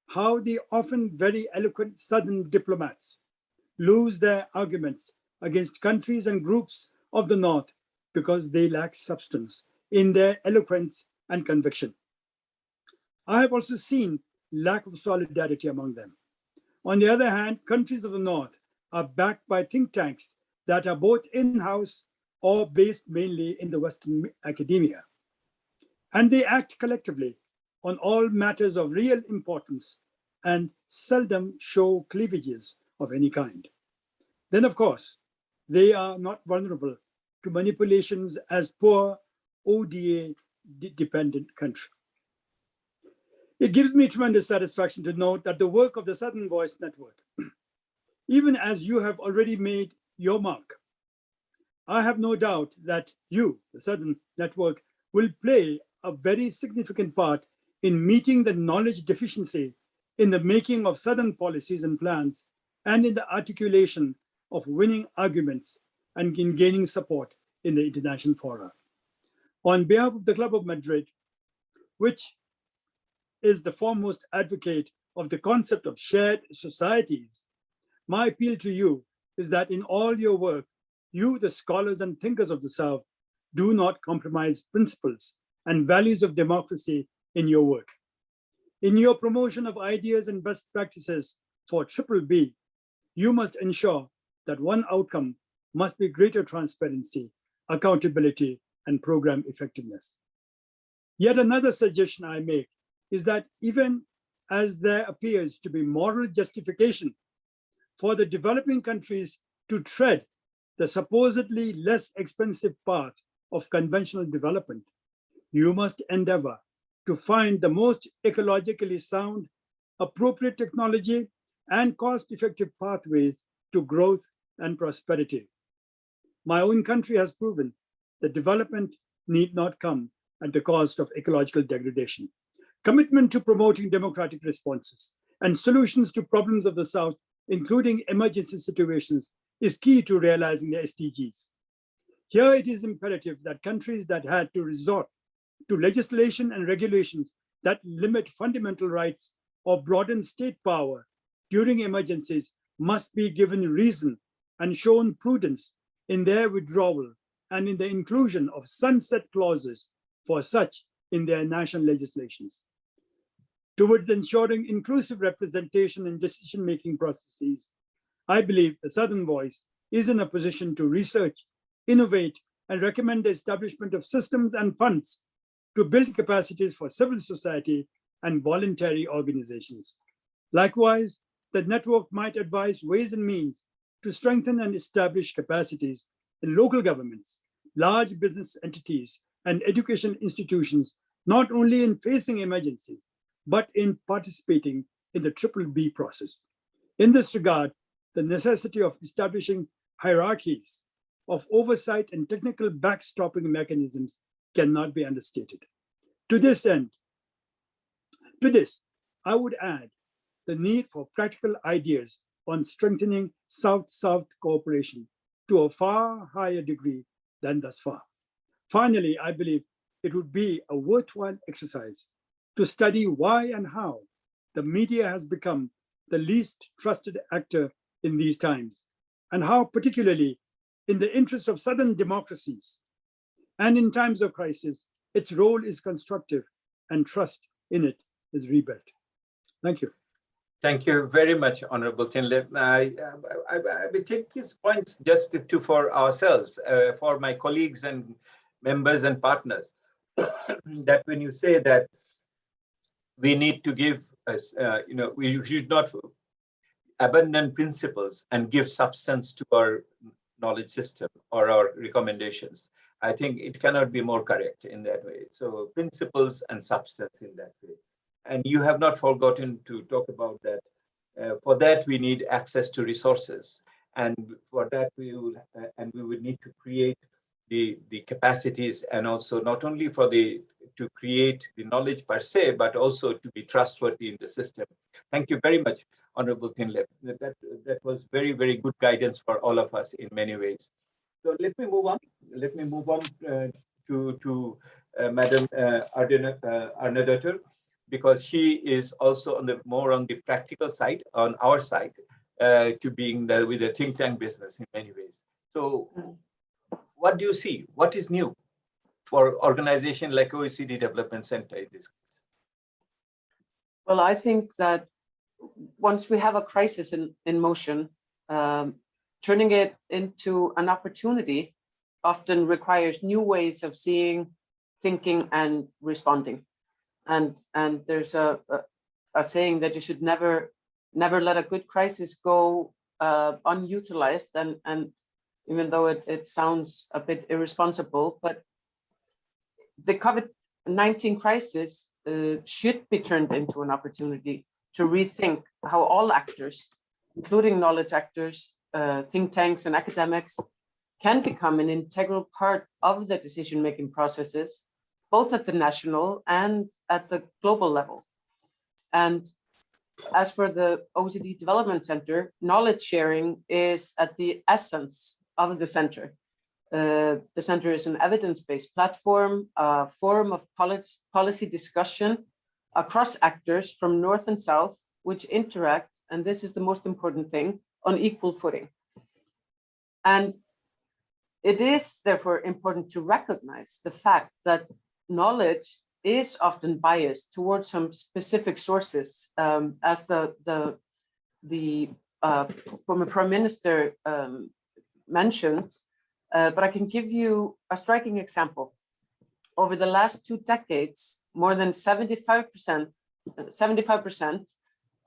how the often very eloquent Southern diplomats lose their arguments against countries and groups of the North because they lack substance in their eloquence and conviction. I have also seen lack of solidarity among them. On the other hand, countries of the North are backed by think tanks that are both in-house or based mainly in the Western academia. And they act collectively on all matters of real importance and seldom show cleavages of any kind. Then, of course, they are not vulnerable to manipulations as poor ODA-dependent country. It gives me tremendous satisfaction to note that the work of the Southern Voice Network, even as you have already made your mark, I have no doubt that you, the Southern Network, will play a very significant part in meeting the knowledge deficiency in the making of Southern policies and plans and in the articulation of winning arguments and in gaining support in the international fora. On behalf of the Club of Madrid, which is the foremost advocate of the concept of shared societies, my appeal to you is that in all your work, you, the scholars and thinkers of the South, do not compromise principles and values of democracy in your work. In your promotion of ideas and best practices for BBB, you must ensure that one outcome must be greater transparency, accountability, and program effectiveness. Yet another suggestion I make is that even as there appears to be moral justification for the developing countries to tread the supposedly less expensive path of conventional development, you must endeavor to find the most ecologically sound, appropriate technology, and cost-effective pathways to growth and prosperity. My own country has proven that development need not come at the cost of ecological degradation. Commitment to promoting democratic responses and solutions to problems of the South, including emergency situations, is key to realizing the SDGs. Here it is imperative that countries that had to resort to legislation and regulations that limit fundamental rights or broaden state power during emergencies must be given reason and shown prudence in their withdrawal and in the inclusion of sunset clauses for such in their national legislations. Towards ensuring inclusive representation in decision-making processes, I believe the Southern Voice is in a position to research, innovate, and recommend the establishment of systems and funds to build capacities for civil society and voluntary organizations. Likewise, the network might advise ways and means to strengthen and establish capacities in local governments, large business entities, and education institutions, not only in facing emergencies, but in participating in the BBB process. In this regard, the necessity of establishing hierarchies of oversight and technical backstopping mechanisms cannot be understated. To this, I would add the need for practical ideas on strengthening South-South cooperation to a far higher degree than thus far. Finally, I believe it would be a worthwhile exercise to study why and how the media has become the least trusted actor in these times, and how particularly in the interest of Southern democracies and in times of crisis, its role is constructive and trust in it is rebuilt. Thank you. Thank you very much, Honorable Thinley. I will take these points just for ourselves, for my colleagues and members and partners, that when you say that we need to give us, we should not abandon principles and give substance to our knowledge system or our recommendations. I think it cannot be more correct in that way. So principles and substance in that way. And you have not forgotten to talk about that. For that, we need access to resources. And for that, we would need to create the capacities, and also not only to create the knowledge per se, but also to be trustworthy in the system. Thank you very much, Honorable Thinley. That was very, very good guidance for all of us in many ways. So let me move on. Let me move on to Madam Árnadóttir, because she is also more on the practical side, on our side, to being with the think tank business in many ways. So what do you see? What is new? for organization like OECD Development Center in this case? Well, I think that once we have a crisis in motion, turning it into an opportunity often requires new ways of seeing, thinking, and responding. And there's a saying that you should never let a good crisis go unutilized. And even though it sounds a bit irresponsible, but the COVID-19 crisis should be turned into an opportunity to rethink how all actors, including knowledge actors, think tanks and academics, can become an integral part of the decision-making processes, both at the national and at the global level. And as for the OECD Development Center, knowledge sharing is at the essence of the center. The center is an evidence-based platform, a forum of policy discussion across actors from North and South, which interact, and this is the most important thing, on equal footing. And it is therefore important to recognize the fact that knowledge is often biased towards some specific sources, as the former Prime Minister mentioned, but I can give you a striking example. Over the last 2 decades, more than 75%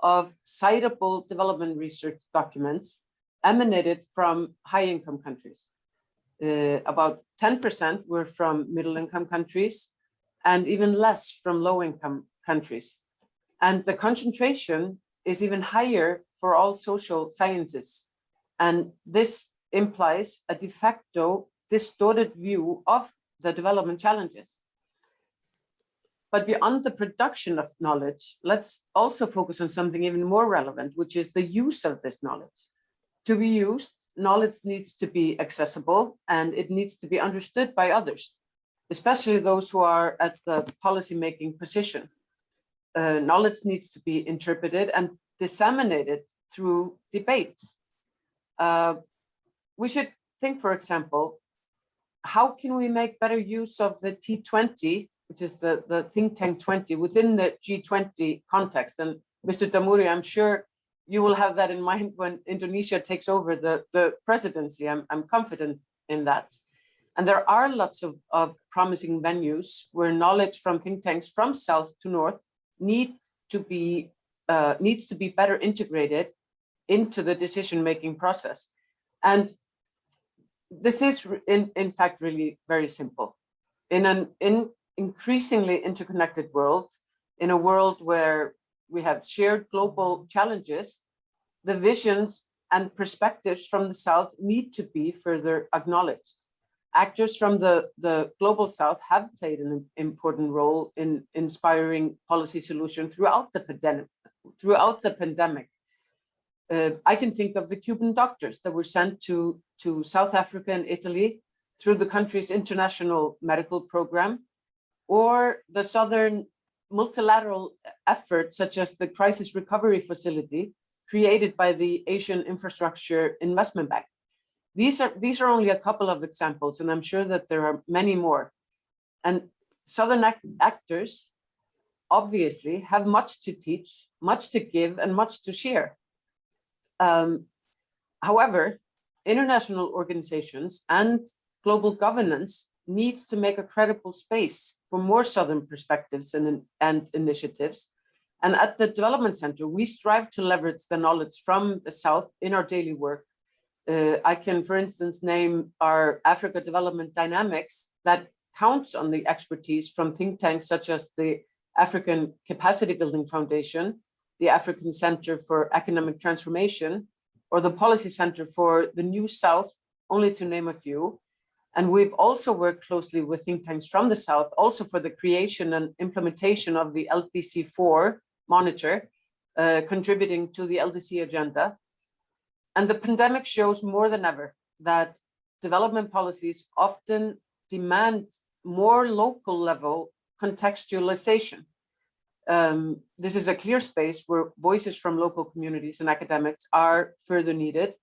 of citable development research documents emanated from high-income countries. About 10% were from middle-income countries, and even less from low-income countries. And the concentration is even higher for all social sciences. And this implies a de facto distorted view of the development challenges. But beyond the production of knowledge, let's also focus on something even more relevant, which is the use of this knowledge. To be used, knowledge needs to be accessible and it needs to be understood by others, especially those who are at the policymaking position. Knowledge needs to be interpreted and disseminated through debate. We should think, for example, how can we make better use of the T20, which is the think tank 20 within the G20 context? And Mr. Damuri, I'm sure you will have that in mind when Indonesia takes over the presidency. I'm confident in that. And there are lots of promising venues where knowledge from think tanks from south to north needs to be better integrated into the decision-making process. And this is in fact really very simple. In an increasingly interconnected world, in a world where we have shared global challenges, the visions and perspectives from the South need to be further acknowledged. Actors from the global South have played an important role in inspiring policy solutions throughout the pandemic. I can think of the Cuban doctors that were sent to South Africa and Italy through the country's international medical program, or the Southern multilateral efforts such as the Crisis Recovery Facility created by the Asian Infrastructure Investment Bank. These are only a couple of examples, and I'm sure that there are many more. And Southern actors obviously have much to teach, much to give, and much to share. However, international organizations and global governance needs to make a credible space for more Southern perspectives and initiatives. And at the Development Center, we strive to leverage the knowledge from the South in our daily work. I can, for instance, name our Africa Development Dynamics that counts on the expertise from think tanks such as the African Capacity Building Foundation, the African Center for Economic Transformation, or the Policy Center for the New South, only to name a few. And we've also worked closely with think tanks from the South, also for the creation and implementation of the LDC4 monitor, contributing to the LDC agenda. And the pandemic shows more than ever that development policies often demand more local level contextualization. This is a clear space where voices from local communities and academics are further needed.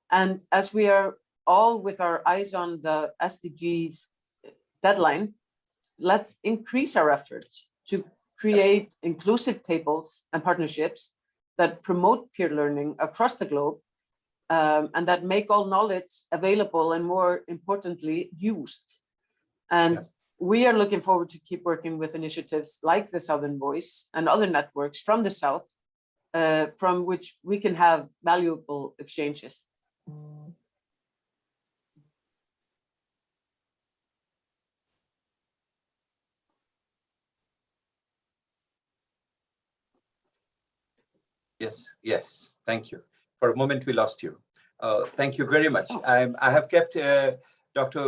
And as we are all with our eyes on the SDGs deadline, let's increase our efforts to create inclusive tables and partnerships that promote peer learning across the globe, and that make all knowledge available and, more importantly, used. And we are looking forward to keep working with initiatives like the Southern Voice and other networks from the South, from which we can have valuable exchanges. Yes, thank you. For a moment, we lost you. Thank you very much. I have kept Dr.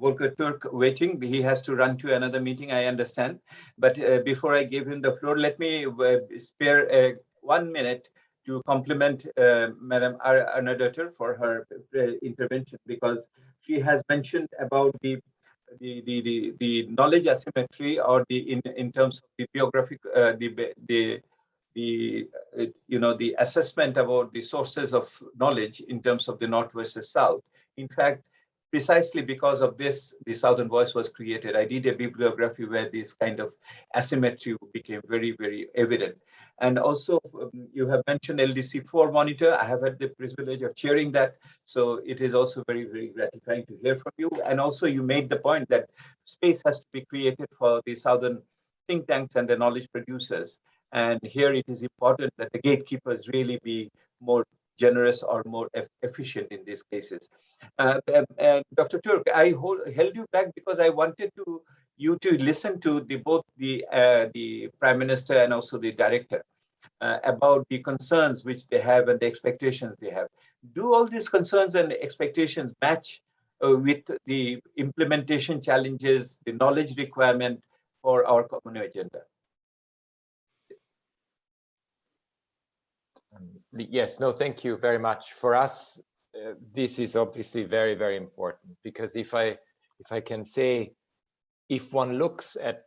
Volker Türk waiting. He has to run to another meeting, I understand. But before I give him the floor, let me spare 1 minute to compliment Madam Árnadóttir for her intervention, because she has mentioned about the knowledge asymmetry, or in terms of the biographic the assessment about the sources of knowledge in terms of the North versus South. In fact, precisely because of this, the Southern Voice was created. I did a bibliography where this kind of asymmetry became very, very evident. And also, you have mentioned LDC4 monitor. I have had the privilege of chairing that. So it is also very, very gratifying to hear from you. And also, you made the point that space has to be created for the Southern think tanks and the knowledge producers. And here it is important that the gatekeepers really be more generous or more efficient in these cases. And Dr. Türk, I held you back because I wanted you to listen to both the Prime Minister and also the Director about the concerns which they have and the expectations they have. Do all these concerns and expectations match with the implementation challenges, the knowledge requirement for our common agenda? Yes, no, thank you very much. For us, this is obviously very, very important, because if I can say, if one looks at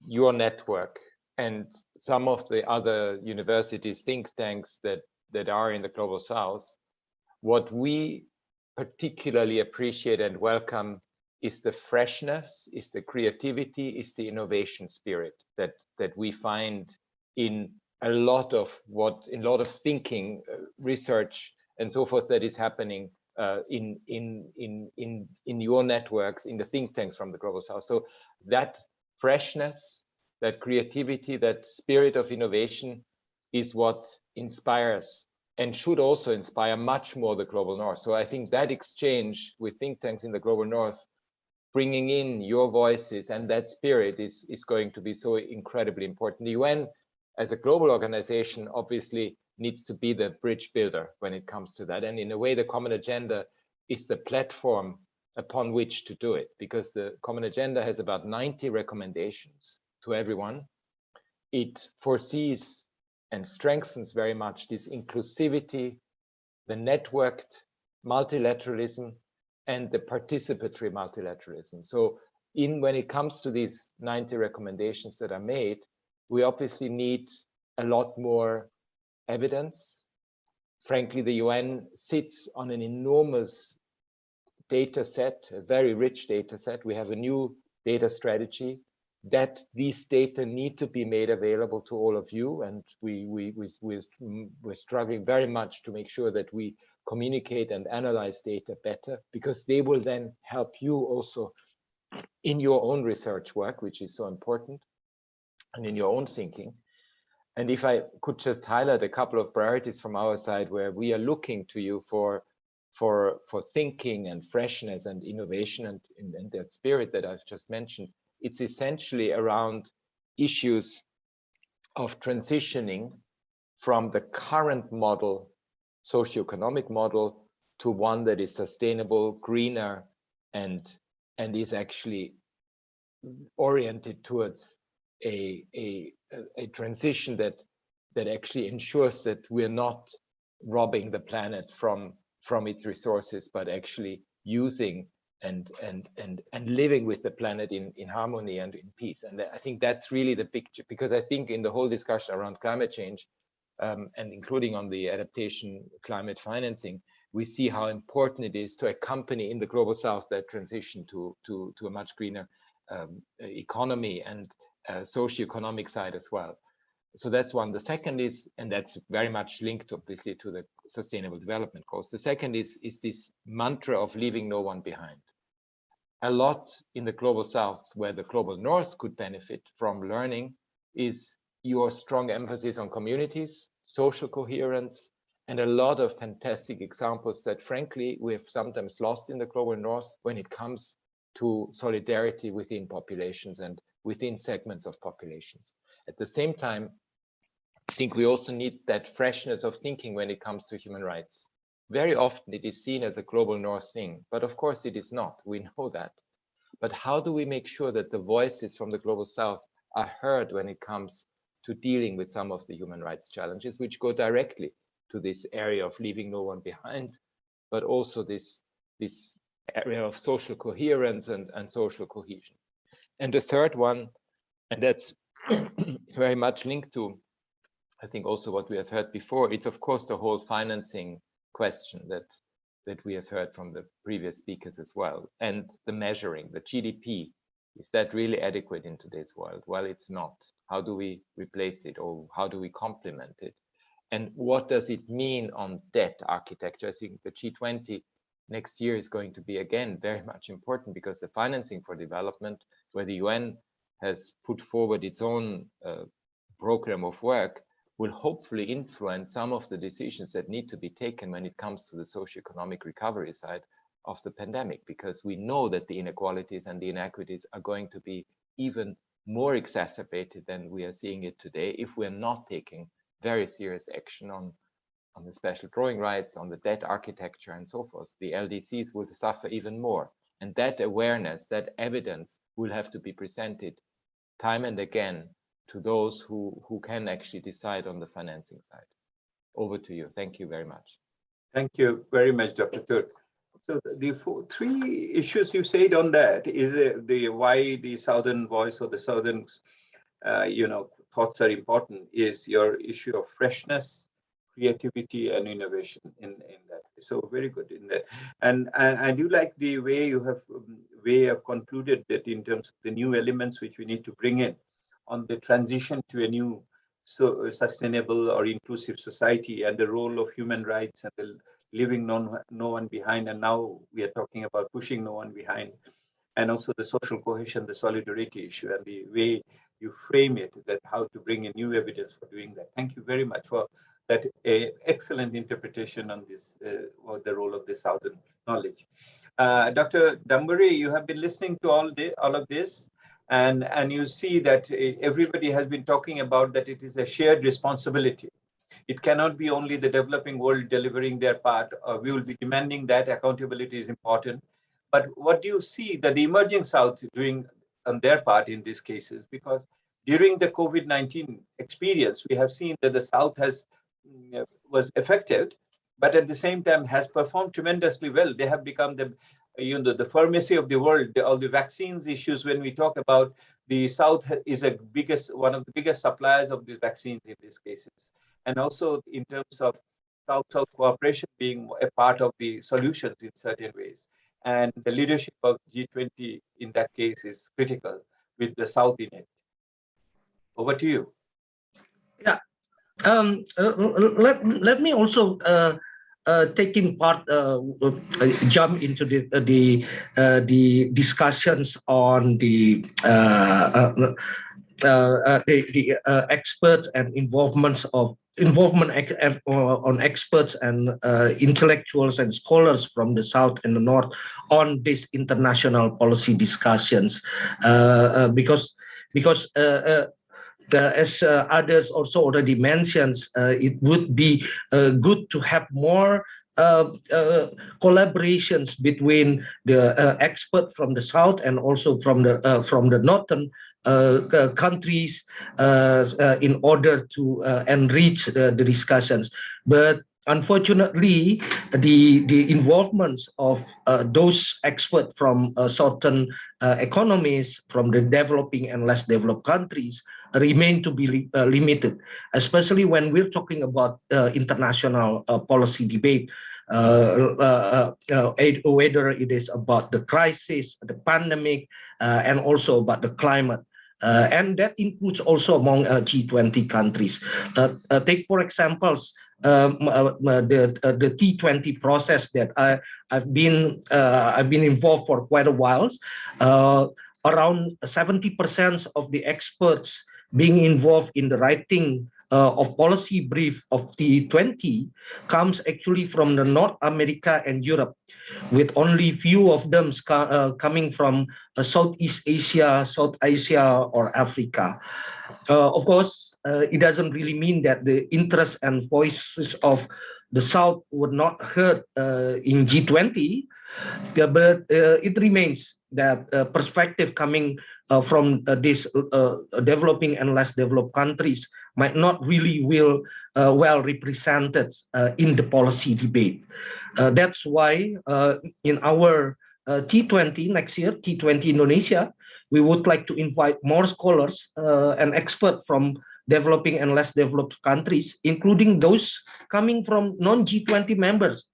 your network and some of the other universities, think tanks that are in the Global South, what we particularly appreciate and welcome is the freshness, is the creativity, is the innovation spirit that we find in a lot of thinking, research, and so forth that is happening in your networks, in the think tanks from the Global South. So that freshness, that creativity, that spirit of innovation is what inspires and should also inspire much more the Global North. So I think that exchange with think tanks in the Global North, bringing in your voices and that spirit is going to be so incredibly important. The UN, as a global organization, obviously needs to be the bridge builder when it comes to that. And in a way, the Common Agenda is the platform upon which to do it, because the Common Agenda has about 90 recommendations to everyone. It foresees and strengthens very much this inclusivity, the networked multilateralism, and the participatory multilateralism. So when it comes to these 90 recommendations that are made, we obviously need a lot more evidence. Frankly, the UN sits on an enormous data set, a very rich data set. We have a new data strategy that these data need to be made available to all of you. And we're struggling very much to make sure that we communicate and analyze data better, because they will then help you also in your own research work, which is so important, and in your own thinking. And if I could just highlight a couple of priorities from our side where we are looking to you for thinking and freshness and innovation and that spirit that I've just mentioned, it's essentially around issues of transitioning from the current model, socioeconomic model, to one that is sustainable, greener, and is actually oriented towards a transition that actually ensures that we're not robbing the planet from its resources, but actually using and living with the planet in harmony and in peace. And I think that's really the picture, because I think in the whole discussion around climate change, and including on the adaptation climate financing, we see how important it is to accompany in the global south that transition to a much greener economy and socio-economic side as well. So that's one. The second is, and that's very much linked obviously to the sustainable development goals. The second is this mantra of leaving no one behind. A lot in the global south where the global north could benefit from learning is your strong emphasis on communities, social coherence, and a lot of fantastic examples that frankly we have sometimes lost in the global north when it comes to solidarity within populations and within segments of populations. At the same time, I think we also need that freshness of thinking when it comes to human rights. Very often it is seen as a global north thing, but of course it is not, we know that. But how do we make sure that the voices from the global south are heard when it comes to dealing with some of the human rights challenges, which go directly to this area of leaving no one behind, but also this area of social coherence and social cohesion. And the third one, and that's very much linked to, I think also what we have heard before, it's of course the whole financing question that we have heard from the previous speakers as well. And the measuring, the GDP, is that really adequate in today's world? Well, it's not. How do we replace it, or how do we complement it? And what does it mean on debt architecture? I think the G20 next year is going to be again very much important, because the financing for development, where the UN has put forward its own program of work, will hopefully influence some of the decisions that need to be taken when it comes to the socioeconomic recovery side of the pandemic, because we know that the inequalities and the inequities are going to be even more exacerbated than we are seeing it today if we're not taking very serious action on the special drawing rights, on the debt architecture and so forth. The LDCs will suffer even more. And that awareness, that evidence will have to be presented time and again to those who can actually decide on the financing side. Over to you. Thank you very much. Thank you very much, Dr. Türk. So the three issues you said on that is the why the Southern voice or the Southern, thoughts are important is your issue of freshness, creativity, and innovation in that. So very good in that. And I do like the way you have concluded that in terms of the new elements which we need to bring in on the transition to a new sustainable or inclusive society, and the role of human rights and the leaving no one behind. And now we are talking about pushing no one behind, and also the social cohesion, the solidarity issue, and the way you frame it, that how to bring in new evidence for doing that. Thank you very much for that excellent interpretation on this, the role of the Southern knowledge. Dr. Damuri, you have been listening to all of this, and you see that everybody has been talking about that it is a shared responsibility. It cannot be only the developing world delivering their part. We will be demanding that accountability is important. But what do you see that the emerging South doing on their part in these cases? Because during the COVID-19 experience, we have seen that the South was affected, but at the same time has performed tremendously well. They have become the pharmacy of the world. All the vaccines issues, when we talk about the South is one of the biggest suppliers of these vaccines in these cases. And also in terms of South-South cooperation being a part of the solutions in certain ways. And the leadership of G20 in that case is critical with the South in it. Over to you. Yeah. Let me also taking part, jump into the discussions on the experts and involvement on experts and intellectuals and scholars from the South and the North on these international policy discussions, because as others also already mentioned, it would be good to have more collaborations between the expert from the South and also from the Northern countries in order to enrich the discussions. But unfortunately, the involvement of those experts from southern economies, from the developing and less developed countries, remain to be limited, especially when we're talking about international policy debate. whether it is about the crisis, the pandemic, and also about the climate. And that includes also among G20 countries. Take for examples, the T20 process that I've been involved for quite a while. Around 70% of the experts being involved in the writing of policy brief of T20 comes actually from the North America and Europe, with only few of them coming from Southeast Asia, South Asia, or Africa. Of course, it doesn't really mean that the interests and voices of the South would not heard in G20, but it remains that perspective coming from these developing and less developed countries might not really well represented in the policy debate. That's why in our T20 next year, T20 Indonesia, we would like to invite more scholars and experts from developing and less developed countries, including those coming from non-G20 members,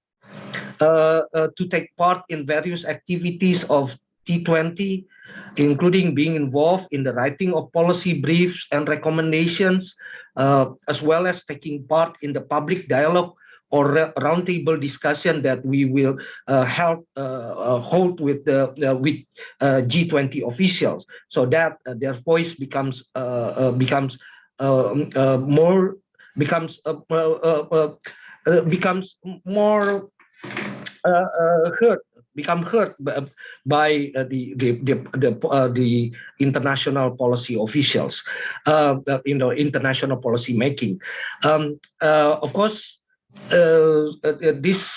to take part in various activities of T20, including being involved in the writing of policy briefs and recommendations, as well as taking part in the public dialogue or roundtable discussion that we will hold with G20 officials, so that their voice becomes more heard by the international policy officials, international policy making. Of course, this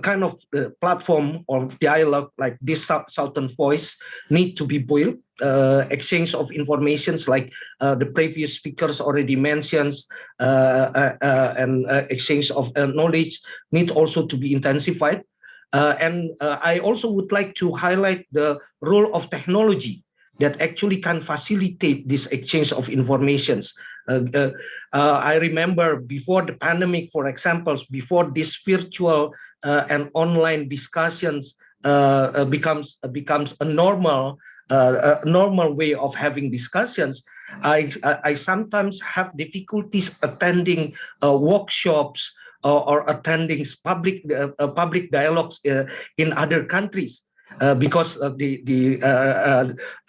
kind of platform or dialogue like this Southern Voice need to be built. Exchange of informations like the previous speakers already mentioned, and exchange of knowledge need also to be intensified. And I also would like to highlight the role of technology that actually can facilitate this exchange of informations. I remember before the pandemic, for example, before this virtual and online discussions becomes a normal way of having discussions, I sometimes have difficulties attending workshops or attending public dialogues in other countries because of the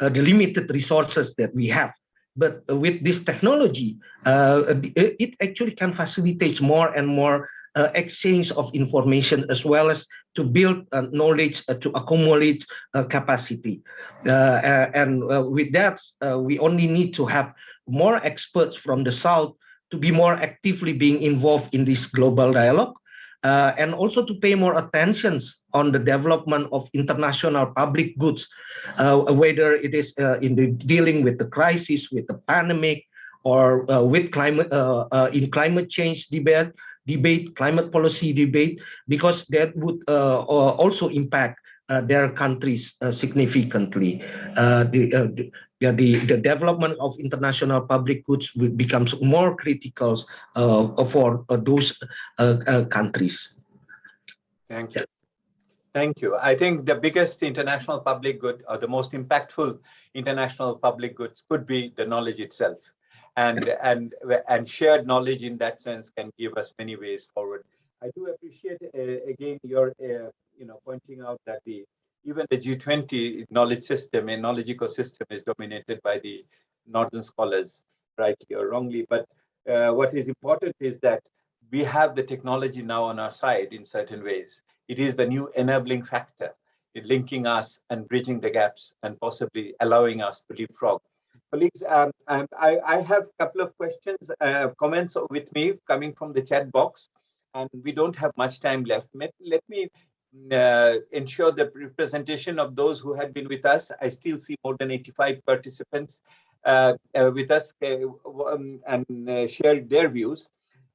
limited resources that we have. But with this technology, it actually can facilitate more and more exchange of information, as well as to build knowledge, to accumulate capacity. And with that, we only need to have more experts from the South to be more actively being involved in this global dialogue, and also to pay more attention on the development of international public goods, whether it is in the dealing with the crisis, with the pandemic, or with climate in climate change debate, climate policy debate, because that would also impact their countries significantly. The development of international public goods becomes more critical for those countries. Thank you. Thank you. I think the biggest international public good, or the most impactful international public goods, could be the knowledge itself. And shared knowledge in that sense can give us many ways forward. I do appreciate again your pointing out that even the G20 knowledge system and knowledge ecosystem is dominated by the northern scholars, rightly or wrongly. But what is important is that we have the technology now on our side in certain ways. It is the new enabling factor in linking us and bridging the gaps and possibly allowing us to leapfrog. Colleagues, I have a couple of questions, comments with me coming from the chat box, and we don't have much time left. Let me ensure the representation of those who had been with us. I still see more than 85 participants with us and shared their views.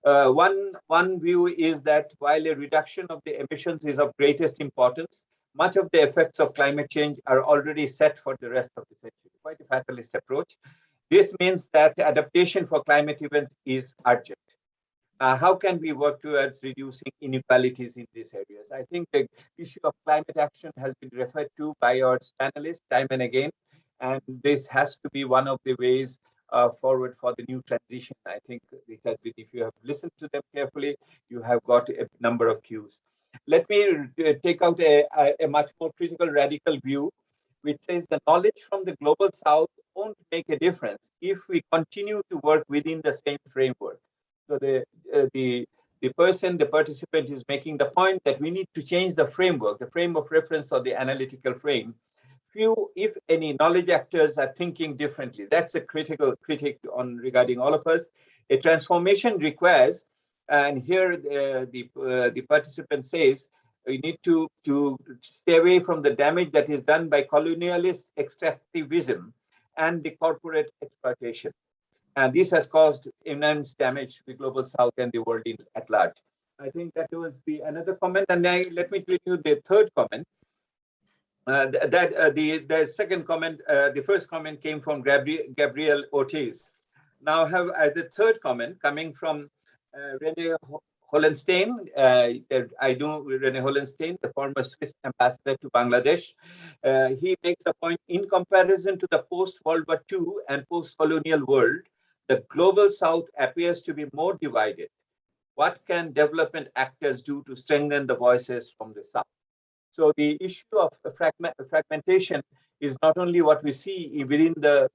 One view is that while a reduction of the emissions is of greatest importance, much of the effects of climate change are already set for the rest of the century. Quite a fatalist approach. This means that adaptation for climate events is urgent. How can we work towards reducing inequalities in these areas? I think the issue of climate action has been referred to by our panelists time and again, and this has to be one of the ways forward for the new transition. I think it has been, if you have listened to them carefully, you have got a number of cues. Let me take out a much more critical, radical view, which says the knowledge from the global south won't make a difference if we continue to work within the same framework. So the participant is making the point that we need to change the framework, the frame of reference or the analytical frame. Few, if any, knowledge actors are thinking differently. That's a critical critique on regarding all of us. A transformation requires, and here the participant says, we need to stay away from the damage that is done by colonialist extractivism and the corporate exploitation. And this has caused immense damage to the global south and the world at large. I think that was another comment. And now let me tell you the third comment. The second comment, the first comment came from Gabriel Ortiz. Now have the third comment coming from René Hollenstein. I know René Hollenstein, the former Swiss ambassador to Bangladesh. He makes a point: in comparison to the post-World War II and post-colonial world, the global south appears to be more divided. What can development actors do to strengthen the voices from the south? So the issue of fragmentation is not only what we see within the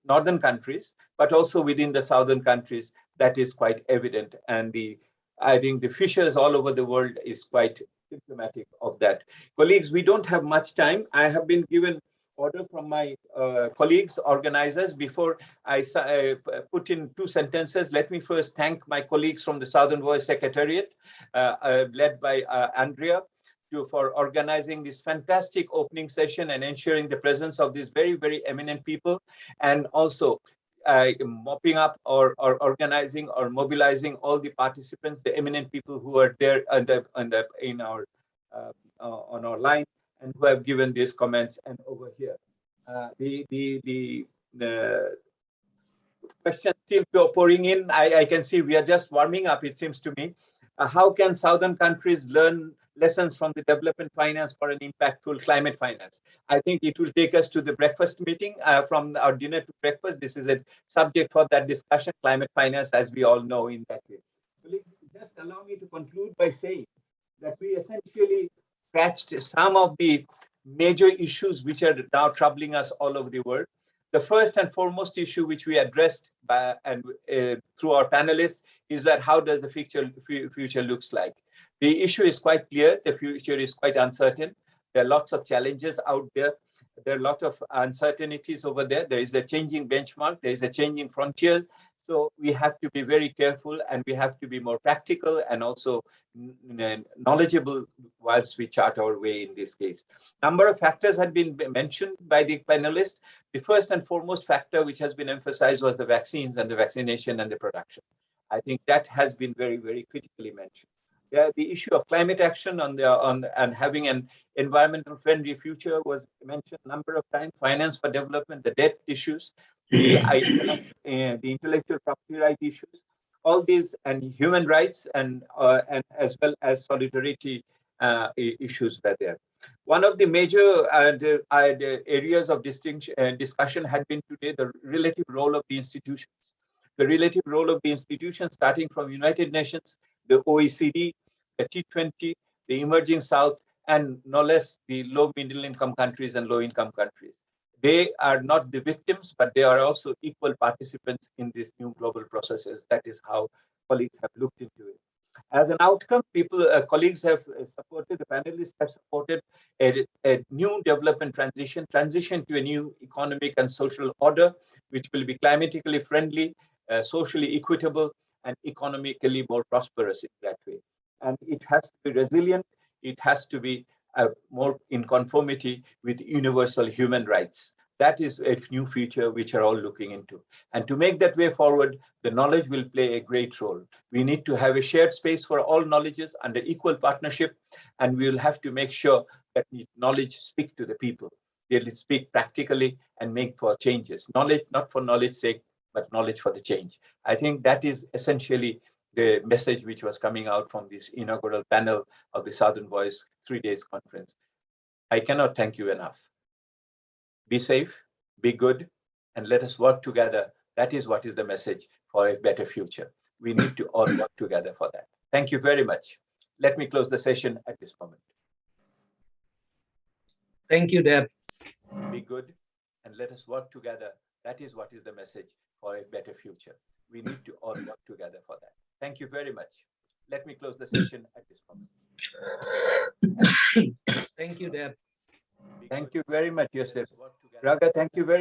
northern countries, but also within the southern countries. That is quite evident. And I think the fissures all over the world is quite symptomatic of that. Colleagues, we don't have much time. I have been given order from my colleagues, organizers. Before I put in 2 sentences, let me first thank my colleagues from the Southern Voice Secretariat, led by Andrea, for organizing this fantastic opening session and ensuring the presence of these very, very eminent people, and also mopping up or organizing or mobilizing all the participants, the eminent people who are there on our line and who have given these comments. And over here, the questions still pouring in. I can see we are just warming up, it seems to me. How can southern countries learn lessons from the development finance for an impactful climate finance? I think it will take us to the breakfast meeting, from our dinner to breakfast. This is a subject for that discussion, climate finance, as we all know in that way. Just allow me to conclude by saying that we essentially scratched some of the major issues which are now troubling us all over the world. The first and foremost issue which we addressed through our panelists is that how does the future looks like? The issue is quite clear. The future is quite uncertain. There are lots of challenges out there. There are a lot of uncertainties over there. There is a changing benchmark. There is a changing frontier. So we have to be very careful, and we have to be more practical and also knowledgeable whilst we chart our way in this case. Number of factors had been mentioned by the panelists. The first and foremost factor which has been emphasized was the vaccines and the vaccination and the production. I think that has been very, very critically mentioned. The issue of climate action and having an environmental friendly future was mentioned a number of times. Finance for development, the debt issues, the intellectual property right issues, all these, and human rights, and as well as solidarity issues were there. One of the major areas of discussion had been today the relative role of the institutions. The relative role of the institutions, starting from United Nations, the OECD, the T20, the emerging South, and no less the low middle income countries and low income countries. They are not the victims, but they are also equal participants in these new global processes. That is how colleagues have looked into it. As an outcome, colleagues have supported, the panelists have supported a new development transition to a new economic and social order, which will be climatically friendly, socially equitable, and economically more prosperous in that way. And it has to be resilient. It has to be more in conformity with universal human rights. That is a new future which are all looking into. And to make that way forward, the knowledge will play a great role. We need to have a shared space for all knowledges under equal partnership, and we will have to make sure that knowledge speak to the people. They'll speak practically and make for changes. Knowledge, not for knowledge's sake, but knowledge for the change. I think that is essentially the message which was coming out from this inaugural panel of the Southern Voice 3 days conference. I cannot thank you enough. Be safe, be good, and let us work together. That is what is the message for a better future. We need to all work together for that. Thank you very much. Let me close the session at this moment. Thank you, Deb. Be good, and let us work together. That is what is the message for a better future. We need to all work together for that. Thank you very much. Let me close the session at this moment. Thank you, Deb. Thank you very much, Yose. Raga, thank you very